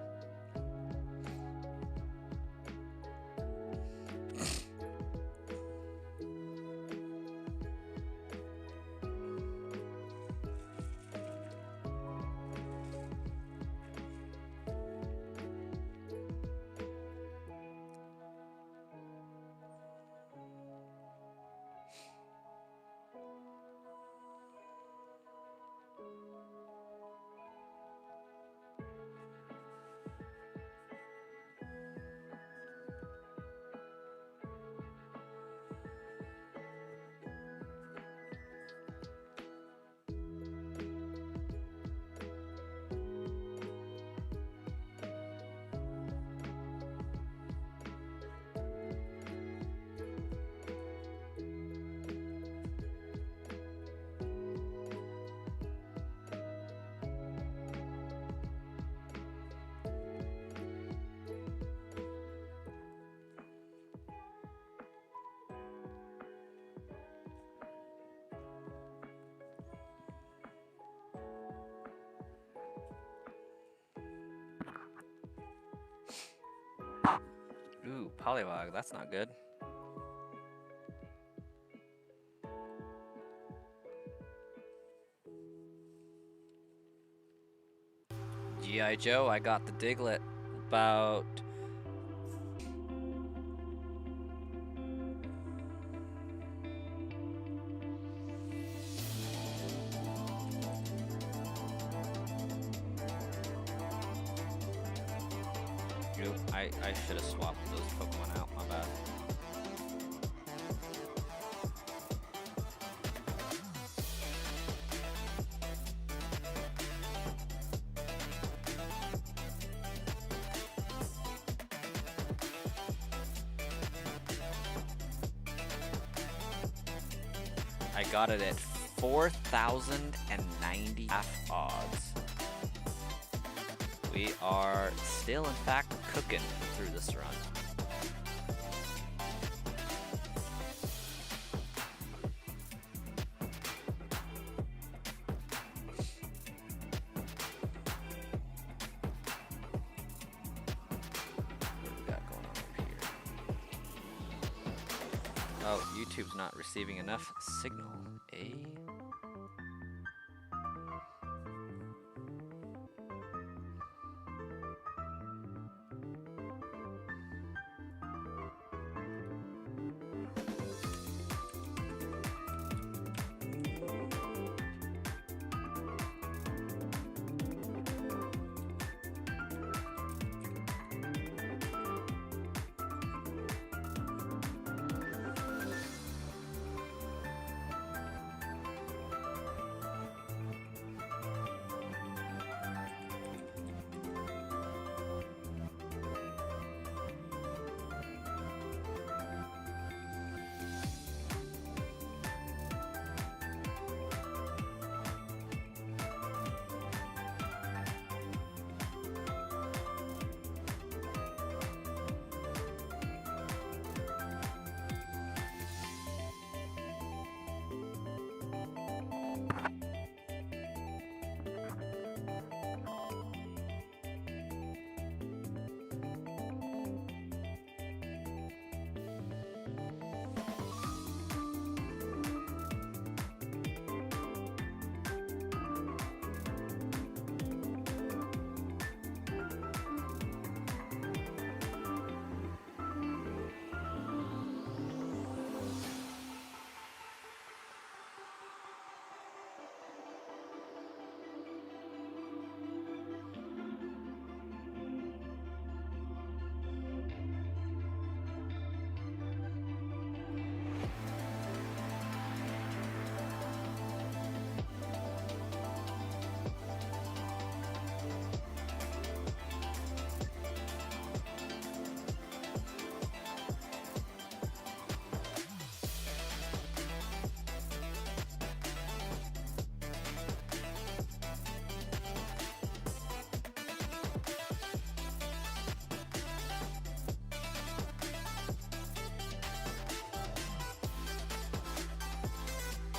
Ooh, Polywog, that's not good. G.I. Joe, I got the Diglett about... Oop, I should have swapped those Pokemon out, my bad. I got it at 4,090 half odds. We are still, in fact, cooking through this run. Oh, YouTube's not receiving enough signal.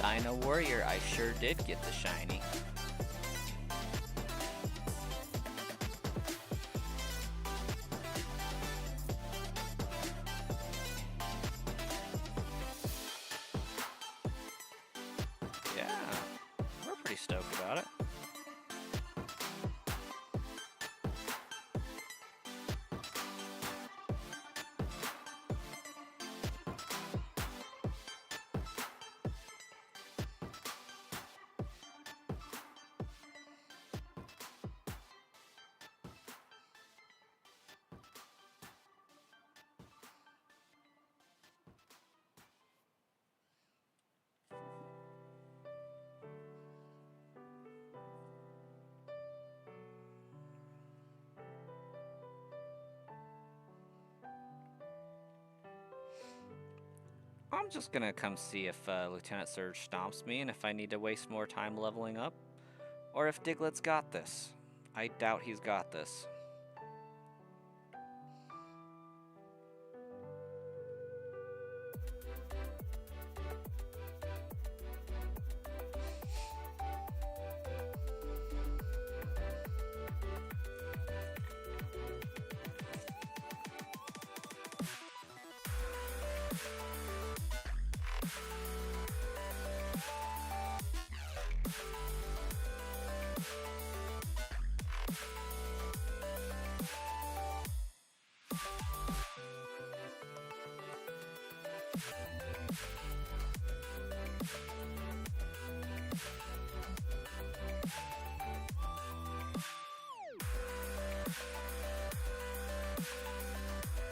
Dino Warrior, I sure did get the shiny. Yeah, we're pretty stoked about it. I'm just gonna come see if Lieutenant Surge stomps me and if I need to waste more time leveling up, or if Diglett's got this. I doubt he's got this.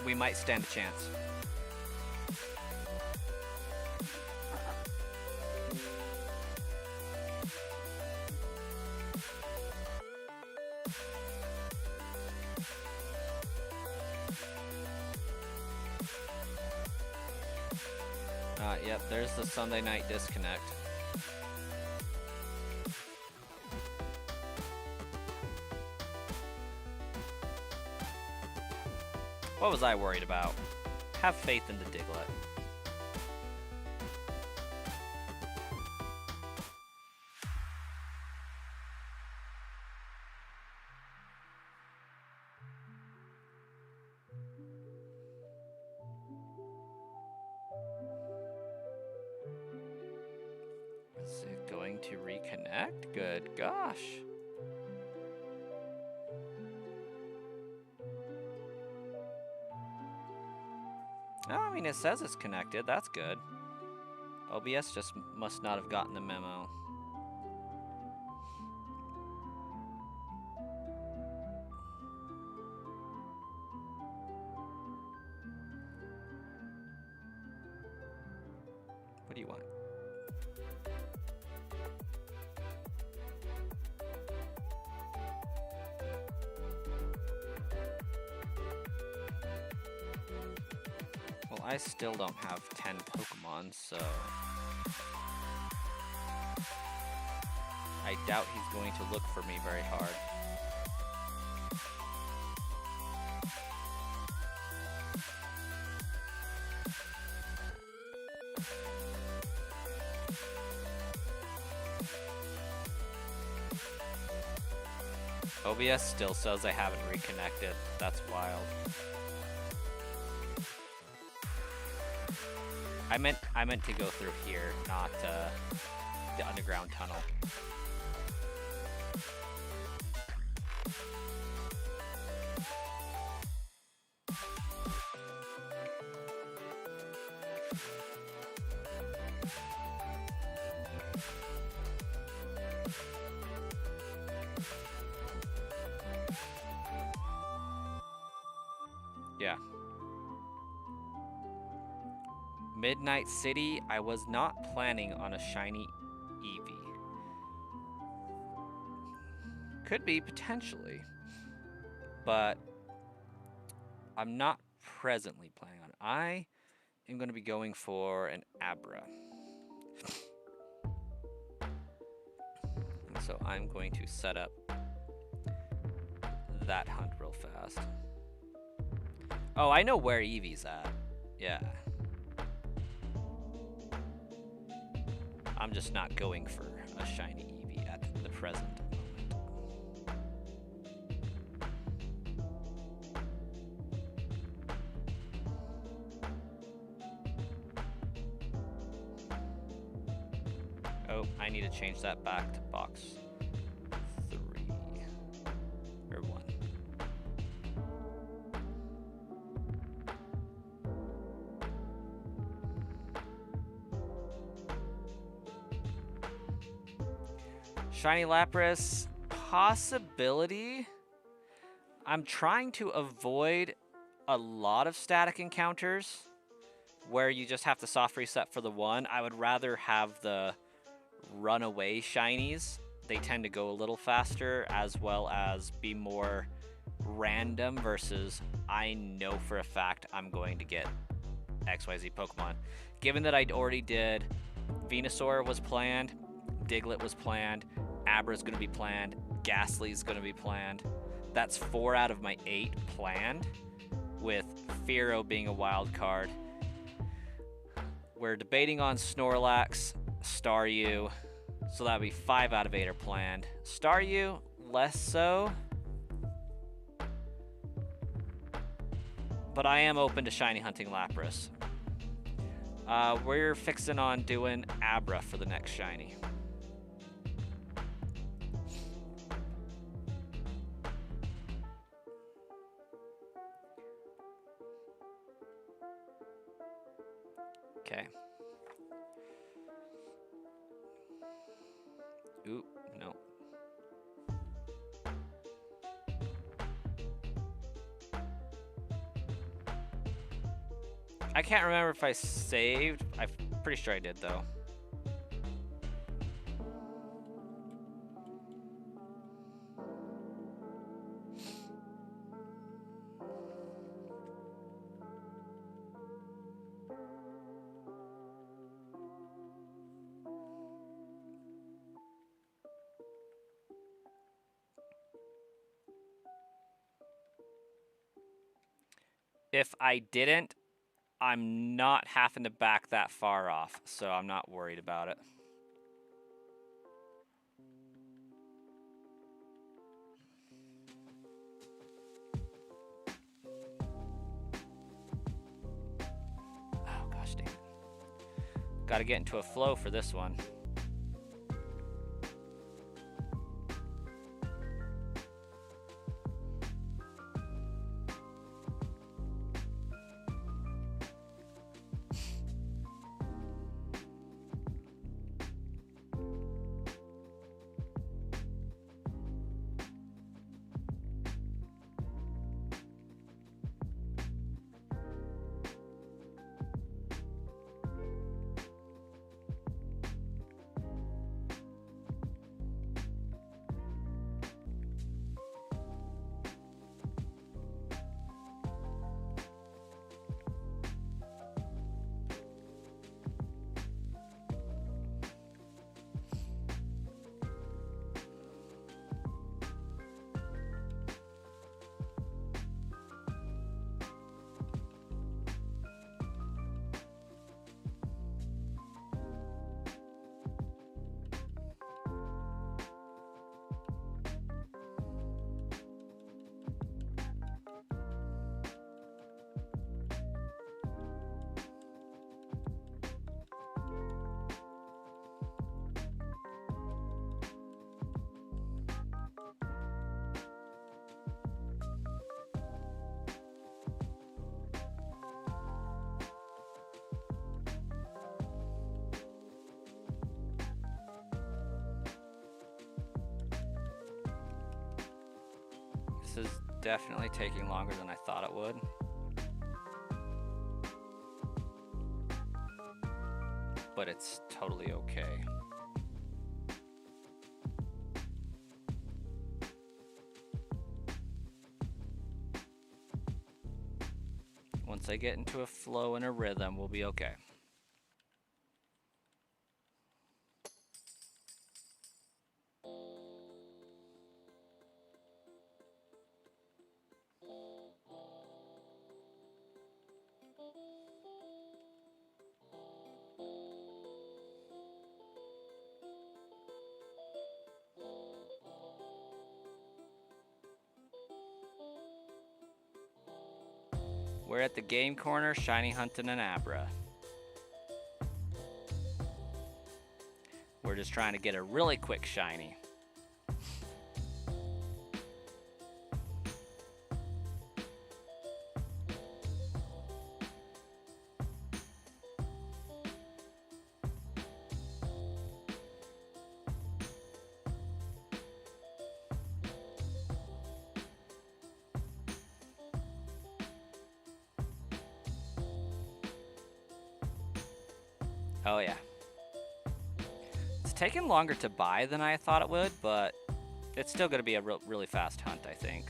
We might stand a chance. Yep, there's the Sunday night disconnect. What was I worried about? Have faith in the Diglett. Is it going to reconnect? Good gosh. Oh, I mean, it says it's connected. That's good. OBS just must not have gotten the memo. What do you want? Well, I still don't have 10 Pokemon, so I doubt he's going to look for me very hard. OBS still says I haven't reconnected. That's wild. I meant to go through here, not the underground tunnel. Yeah. Midnight City, I was not planning on a shiny Eevee. Could be, potentially. But I'm not presently planning on it. I am going to be going for an Abra. So I'm going to set up that hunt real fast. Oh, I know where Eevee's at. Yeah. I'm just not going for a shiny Eevee at the present moment. Oh, I need to change that back to box 3 or 1. Shiny Lapras, possibility. I'm trying to avoid a lot of static encounters where you just have to soft reset for the one. I would rather have the runaway shinies. They tend to go a little faster, as well as be more random versus I know for a fact I'm going to get XYZ Pokemon. Given that I already did Venusaur was planned, Diglett was planned, Abra's going to be planned, Ghastly's going to be planned. That's 4 out of my 8 planned, with Fearow being a wild card. We're debating on Snorlax, Staryu, so that would be 5 out of 8 are planned. Staryu, less so. But I am open to shiny hunting Lapras. We're fixing on doing Abra for the next shiny. Okay. Ooh, no. I can't remember if I saved. I'm pretty sure I did, though. If I didn't, I'm not having to back that far off, so I'm not worried about it. Oh, gosh dang it. Got to get into a flow for this one. This is definitely taking longer than I thought it would. But it's totally okay. Once I get into a flow and a rhythm, we'll be okay. We're at the game corner, shiny hunting an Abra. We're just trying to get a really quick shiny. Oh yeah. It's taken longer to buy than I thought it would, but it's still going to be a really fast hunt, I think.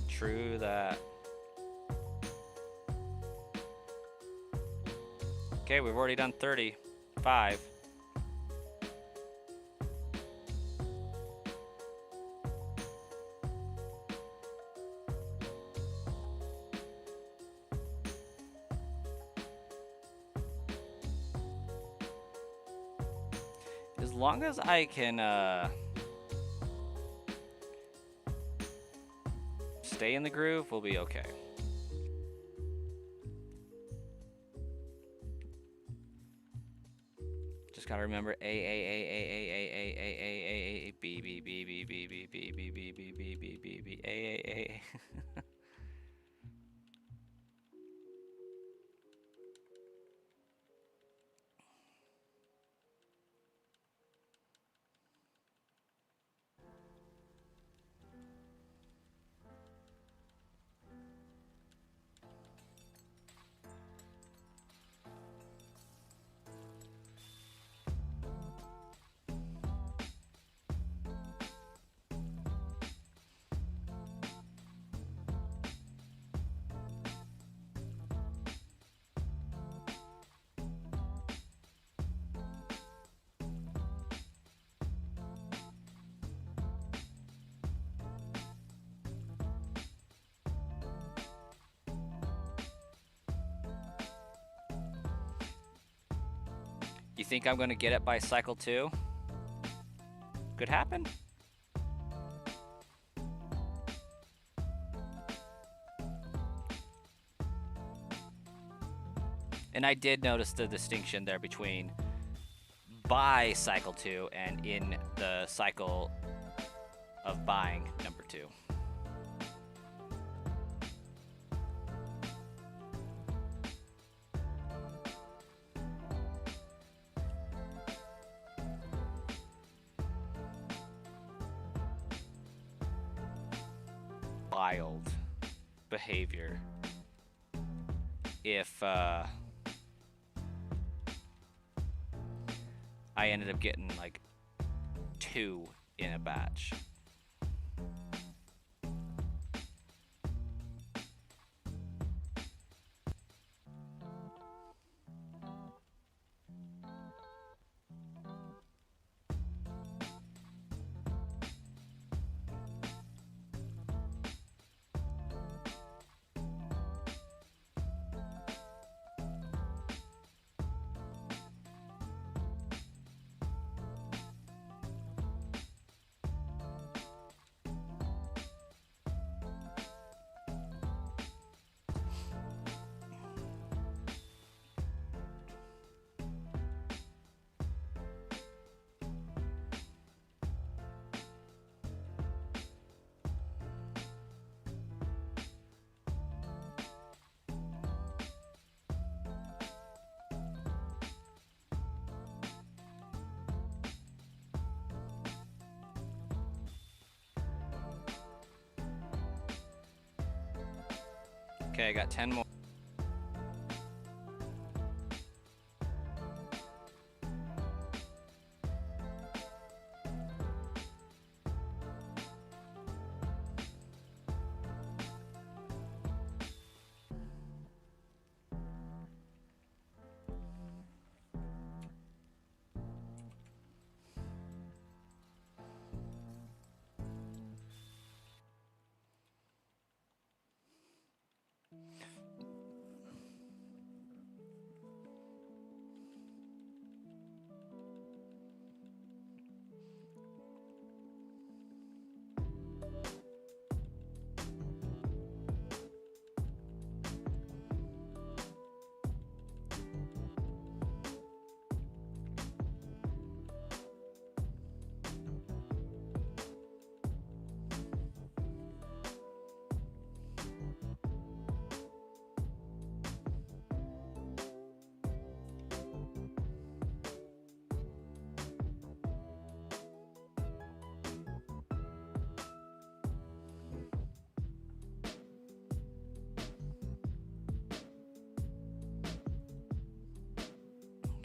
True that. Okay, we've already done 35. As long as I can stay in the groove, we'll be okay. Just gotta remember A B B B B B B B B B B B B B B A. You think I'm going to get it by cycle 2? Could happen. And I did notice the distinction there between buy cycle 2 and in the cycle of buying number 2. Wild behavior if I ended up getting like 2 in a batch. Okay, I got 10 more.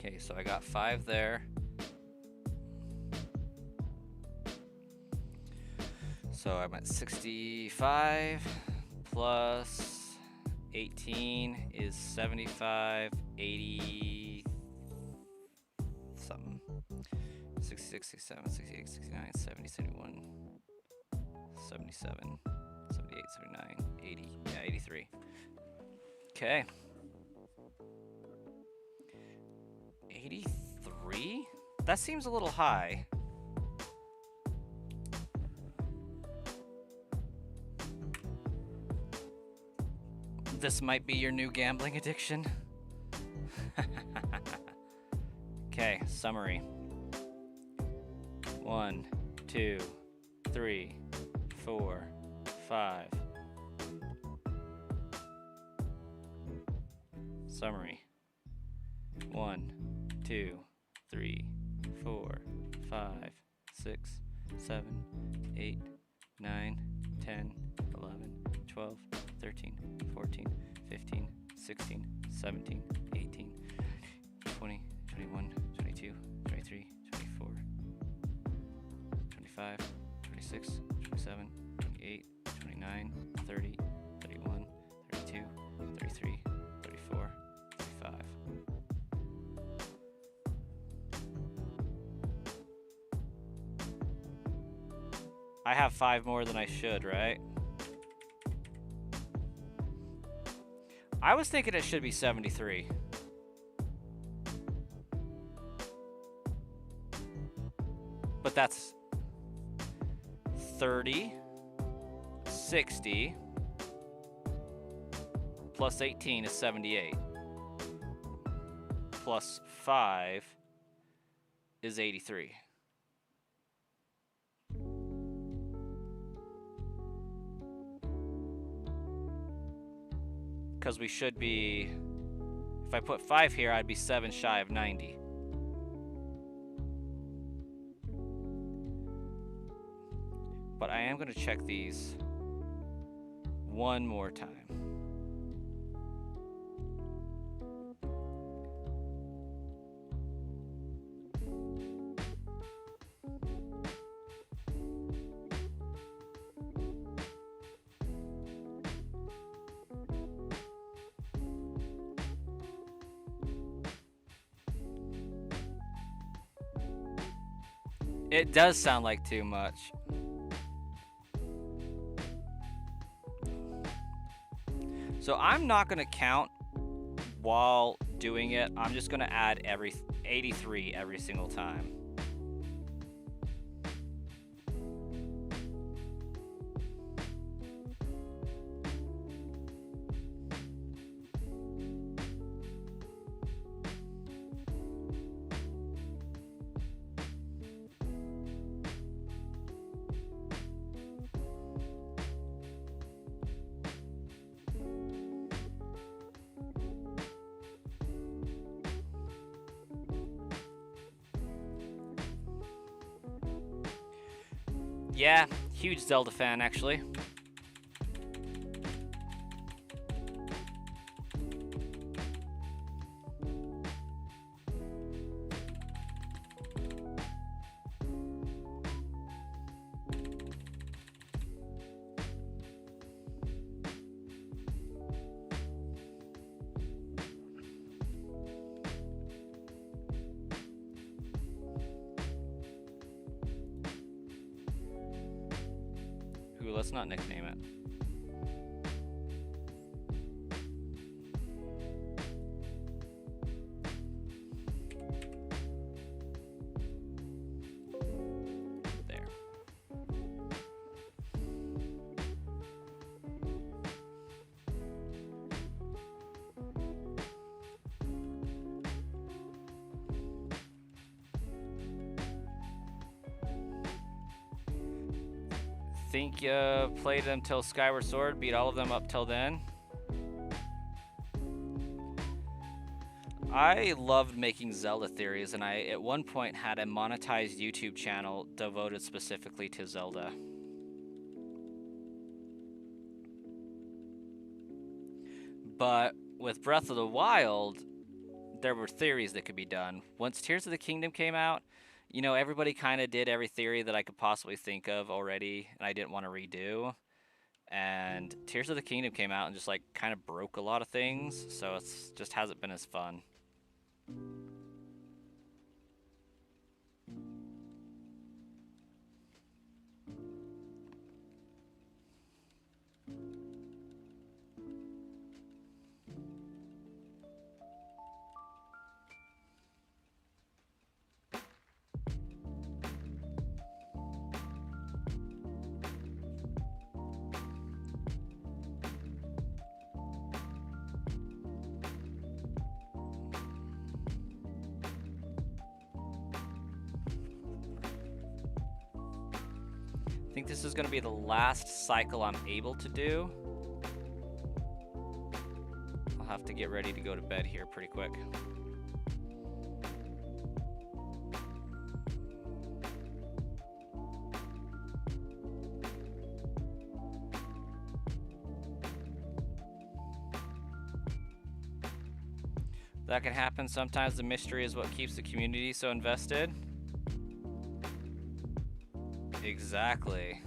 Okay, so I got 5 there. So I'm at 65 plus 18 is 75, 80 something. 66, 67, 68, 69, 70, 71, 77, 78, 79, 80. Yeah, 83. Okay. 83? That seems a little high. This might be your new gambling addiction. Okay, summary. 1, 2, 3, 4, 5. Summary. 1, 2, 3, 4, 5, 6, 7, 8, 9, 10, 11, 12, 13, 14, 15, 16, 17, 18, 20, 21, 22, 23, 24, 25, 26, 27, 28, 29, 30, 31, 32, 33, 34, 35. I have 5 more than I should, right? I was thinking it should be 73. that's 30, 60, plus 18 is 78. Plus 5 is 83. Because we should be, if I put 5 here, I'd be 7 shy of 90. But I am going to check these one more time. It does sound like too much. So I'm not going to count while doing it. I'm just going to add 83 every single time. Yeah, huge Zelda fan, actually. Let's not nickname it. There. Think you played them till Skyward Sword, beat all of them up till then? I loved making Zelda theories, and I at one point had a monetized YouTube channel devoted specifically to Zelda. But with Breath of the Wild, there were theories that could be done. Once Tears of the Kingdom came out, you know, everybody kind of did every theory that I could possibly think of already, and I didn't want to redo. And Tears of the Kingdom came out and just like kind of broke a lot of things, so it's just hasn't been as fun. I think this is going to be the last cycle I'm able to do. I'll have to get ready to go to bed here pretty quick. That can happen. Sometimes the mystery is what keeps the community so invested. Exactly.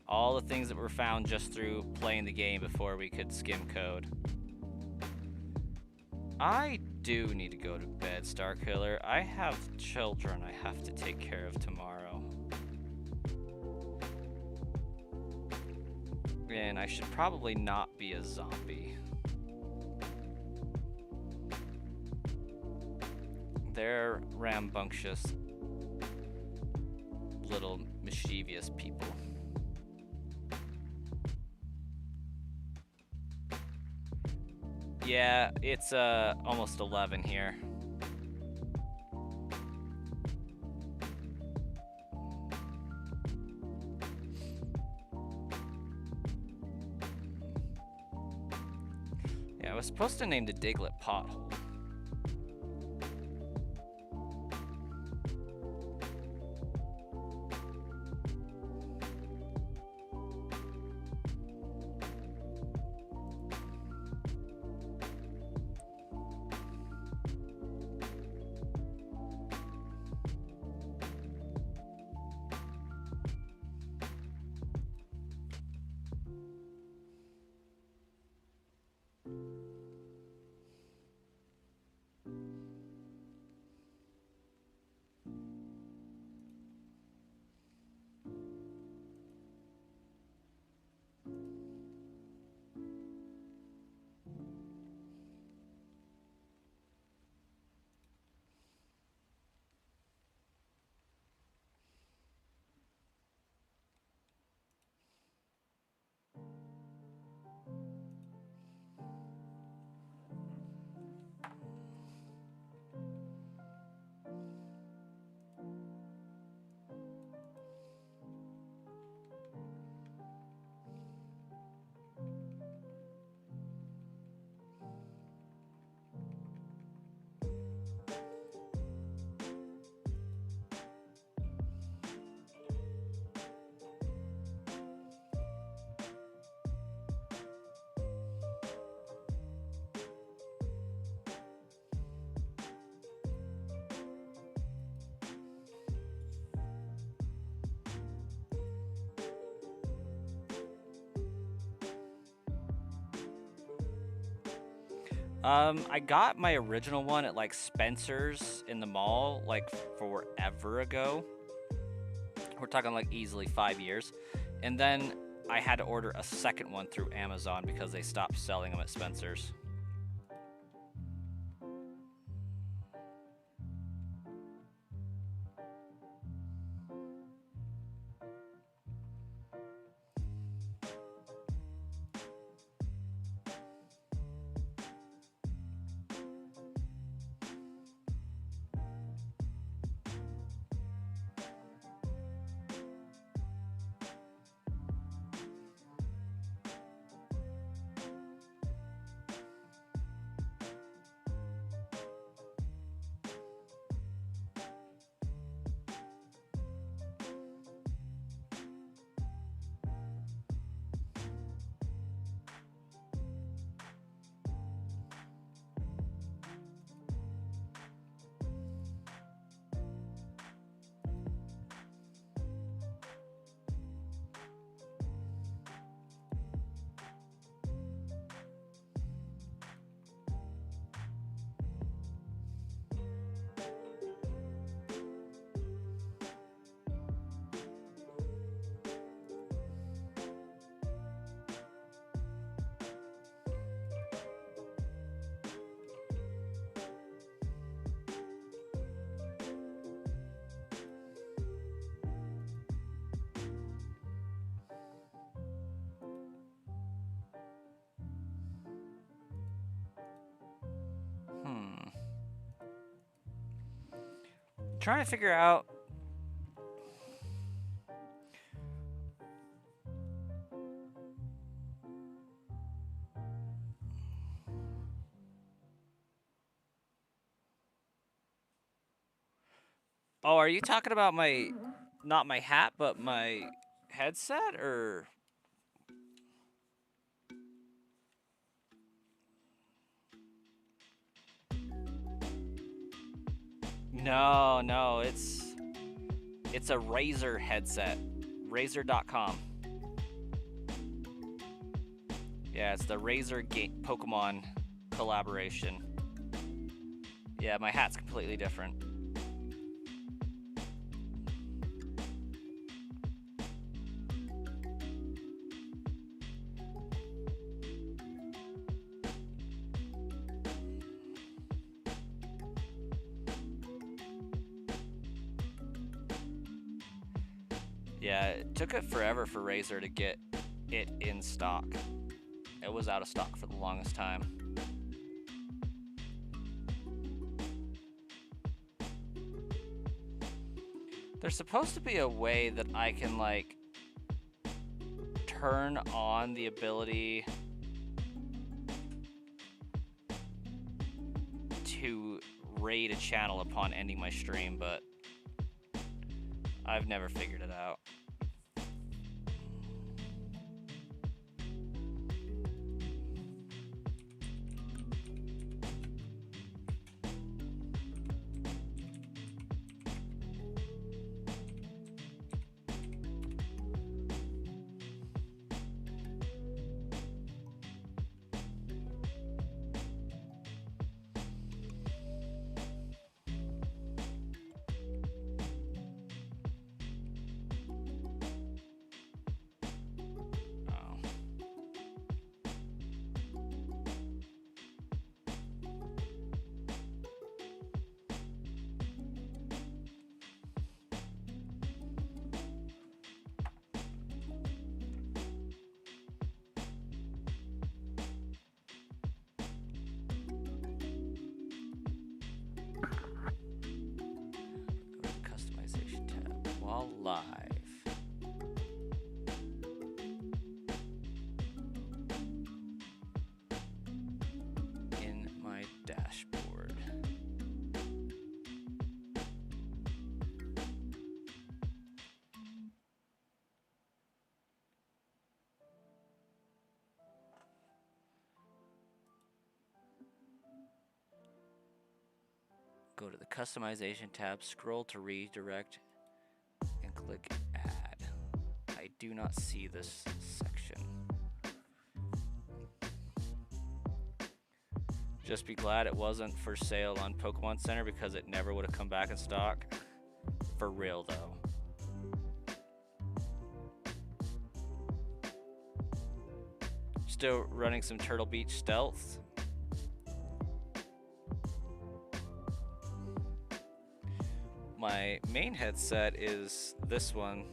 All the things that were found just through playing the game before we could skim code. I do need to go to bed, Starkiller. I have children I have to take care of tomorrow. And I should probably not be a zombie. They're rambunctious. little mischievous people. Yeah, it's almost 11 here. Yeah, I was supposed to name the Diglett Pothole. I got my original one at like Spencer's in the mall like forever ago. We're talking like easily 5 years. And then I had to order a second one through Amazon because they stopped selling them at Spencer's. Trying to figure out. Oh, are you talking about my, not my hat, but my headset, or? No, it's a Razer headset. Razer.com. Yeah, it's the Razer Pokemon collaboration. Yeah, my hat's completely different. Yeah, it took it forever for Razer to get it in stock. It was out of stock for the longest time. There's supposed to be a way that I can, like, turn on the ability to raid a channel upon ending my stream, but I've never figured it out. Customization tab while live. In my dashboard. Go to the customization tab, scroll to redirect, and click add. I do not see this section. Just be glad it wasn't for sale on Pokemon Center because it never would have come back in stock. For real though. Still running some Turtle Beach stealths. My main headset is this one.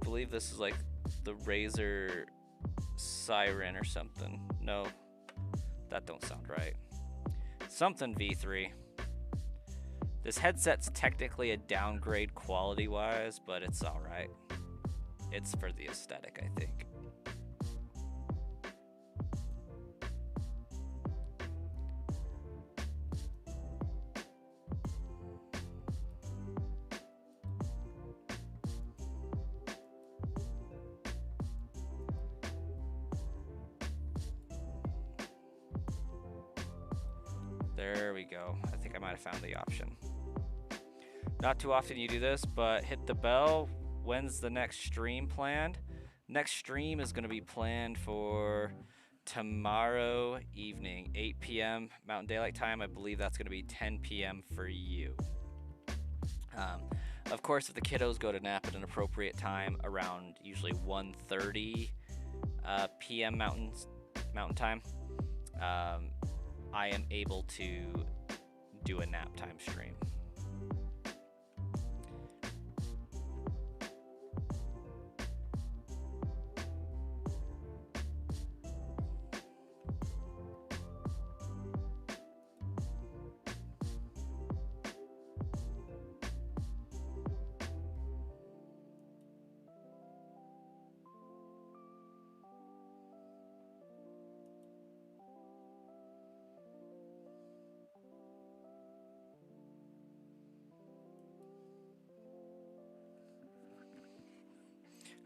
Believe this is like the Razer Siren or something. No, that don't sound right. Something V3. This headset's technically a downgrade quality-wise, but it's alright. It's for the aesthetic, I think. There we go. I think I might have found the option. Not too often you do this, but hit the bell. When's the next stream planned? Next stream is going to be planned for tomorrow evening, 8 p.m. Mountain Daylight Time. I believe that's going to be 10 p.m. for you. Of course, if the kiddos go to nap at an appropriate time, around usually 1:30 p.m. Mountain Time, I am able to do a nap time stream.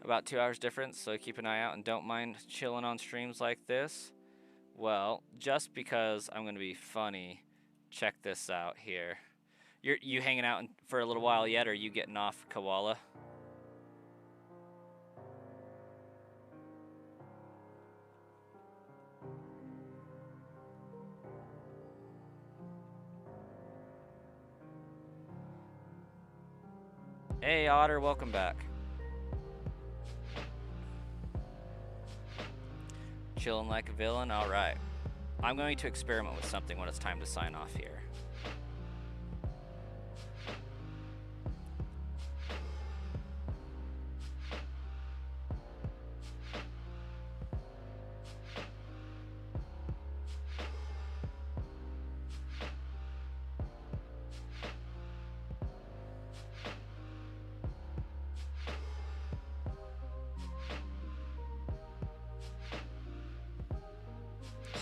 About 2 hours difference, so keep an eye out and don't mind chilling on streams like this. Well, just because I'm going to be funny, check this out here. You hanging out for a little while yet, or are you getting off, Koala? Hey, Otter, welcome back. Chilling like a villain? Alright. I'm going to experiment with something when it's time to sign off here.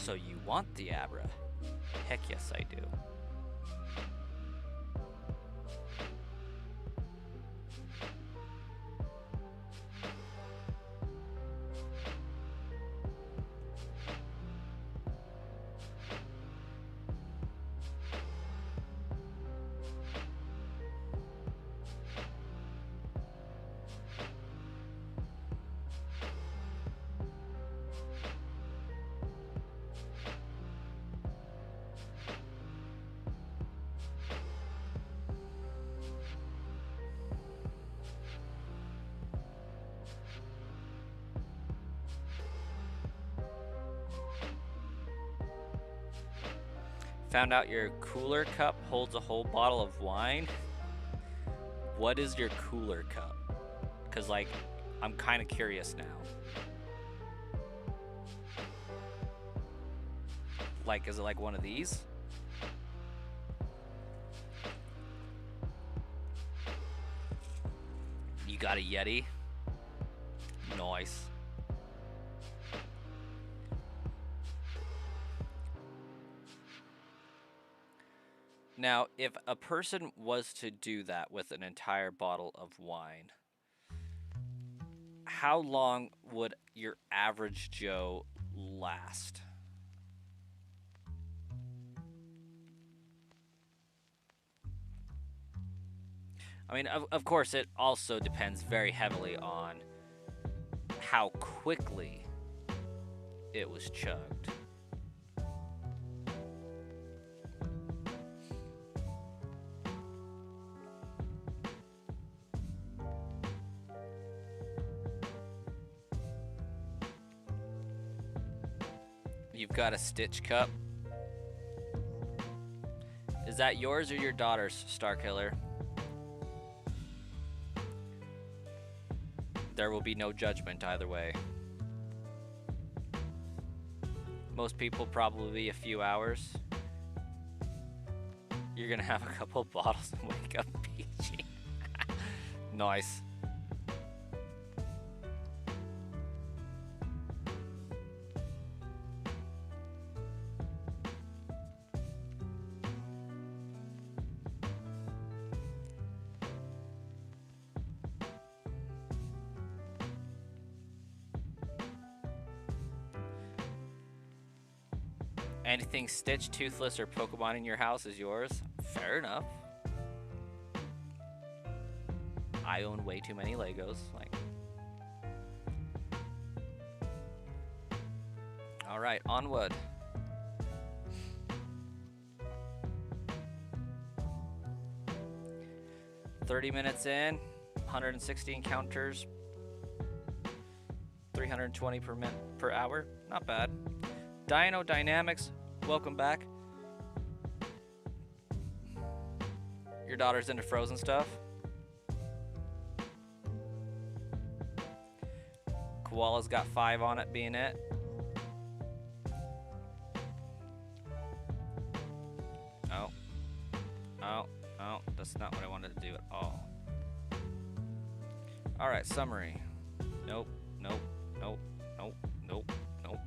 So you want the Abra? Heck yes, I do. Found out your cooler cup holds a whole bottle of wine. What is your cooler cup? Because, like, I'm kind of curious now. Like, is it like one of these? You got a Yeti? Nice. Now, if a person was to do that with an entire bottle of wine, how long would your average Joe last? I mean, of course, it also depends very heavily on how quickly it was chugged. You've got a Stitch cup. Is that yours or your daughter's, Starkiller? There will be no judgment either way. Most people probably a few hours. You're gonna have a couple bottles and wake up peachy. Nice. Anything Stitch, Toothless, or Pokemon in your house is yours? Fair enough. I own way too many Legos. Like, all right, onward. $30 minutes in, 160 encounters, 320 per hour. Not bad. Dino Dynamics, welcome back. Your daughter's into Frozen stuff. Koala's got 5 on it, being it. Oh. Oh. Oh. That's not what I wanted to do at all. Alright, summary. Nope. Nope. Nope. Nope. Nope. Nope.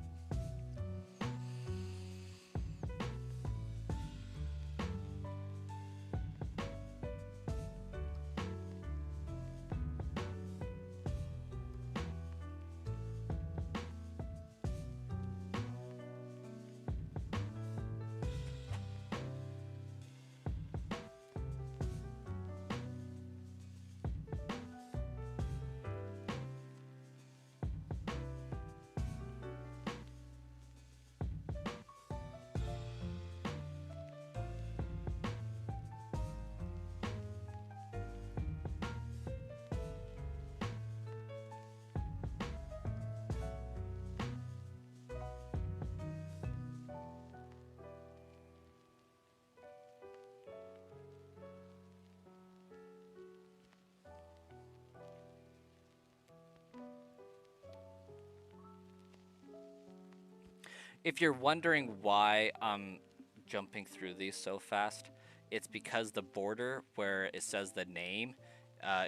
If you're wondering why I'm jumping through these so fast, it's because the border where it says the name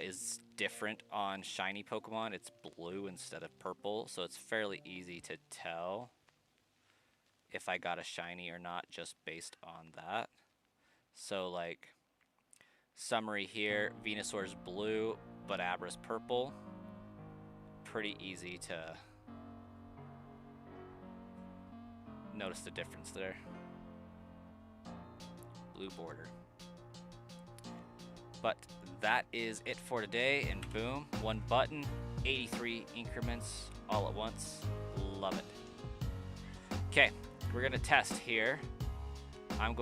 is different on shiny Pokemon. It's blue instead of purple, so it's fairly easy to tell. if I got a shiny or not just based on that. So like summary here, Venusaur's blue, but Abra's purple. Pretty easy to notice the difference there. Blue border. But that is it for today, and boom, one button, 83 increments all at once. Love it. Okay, we're gonna test here. I'm going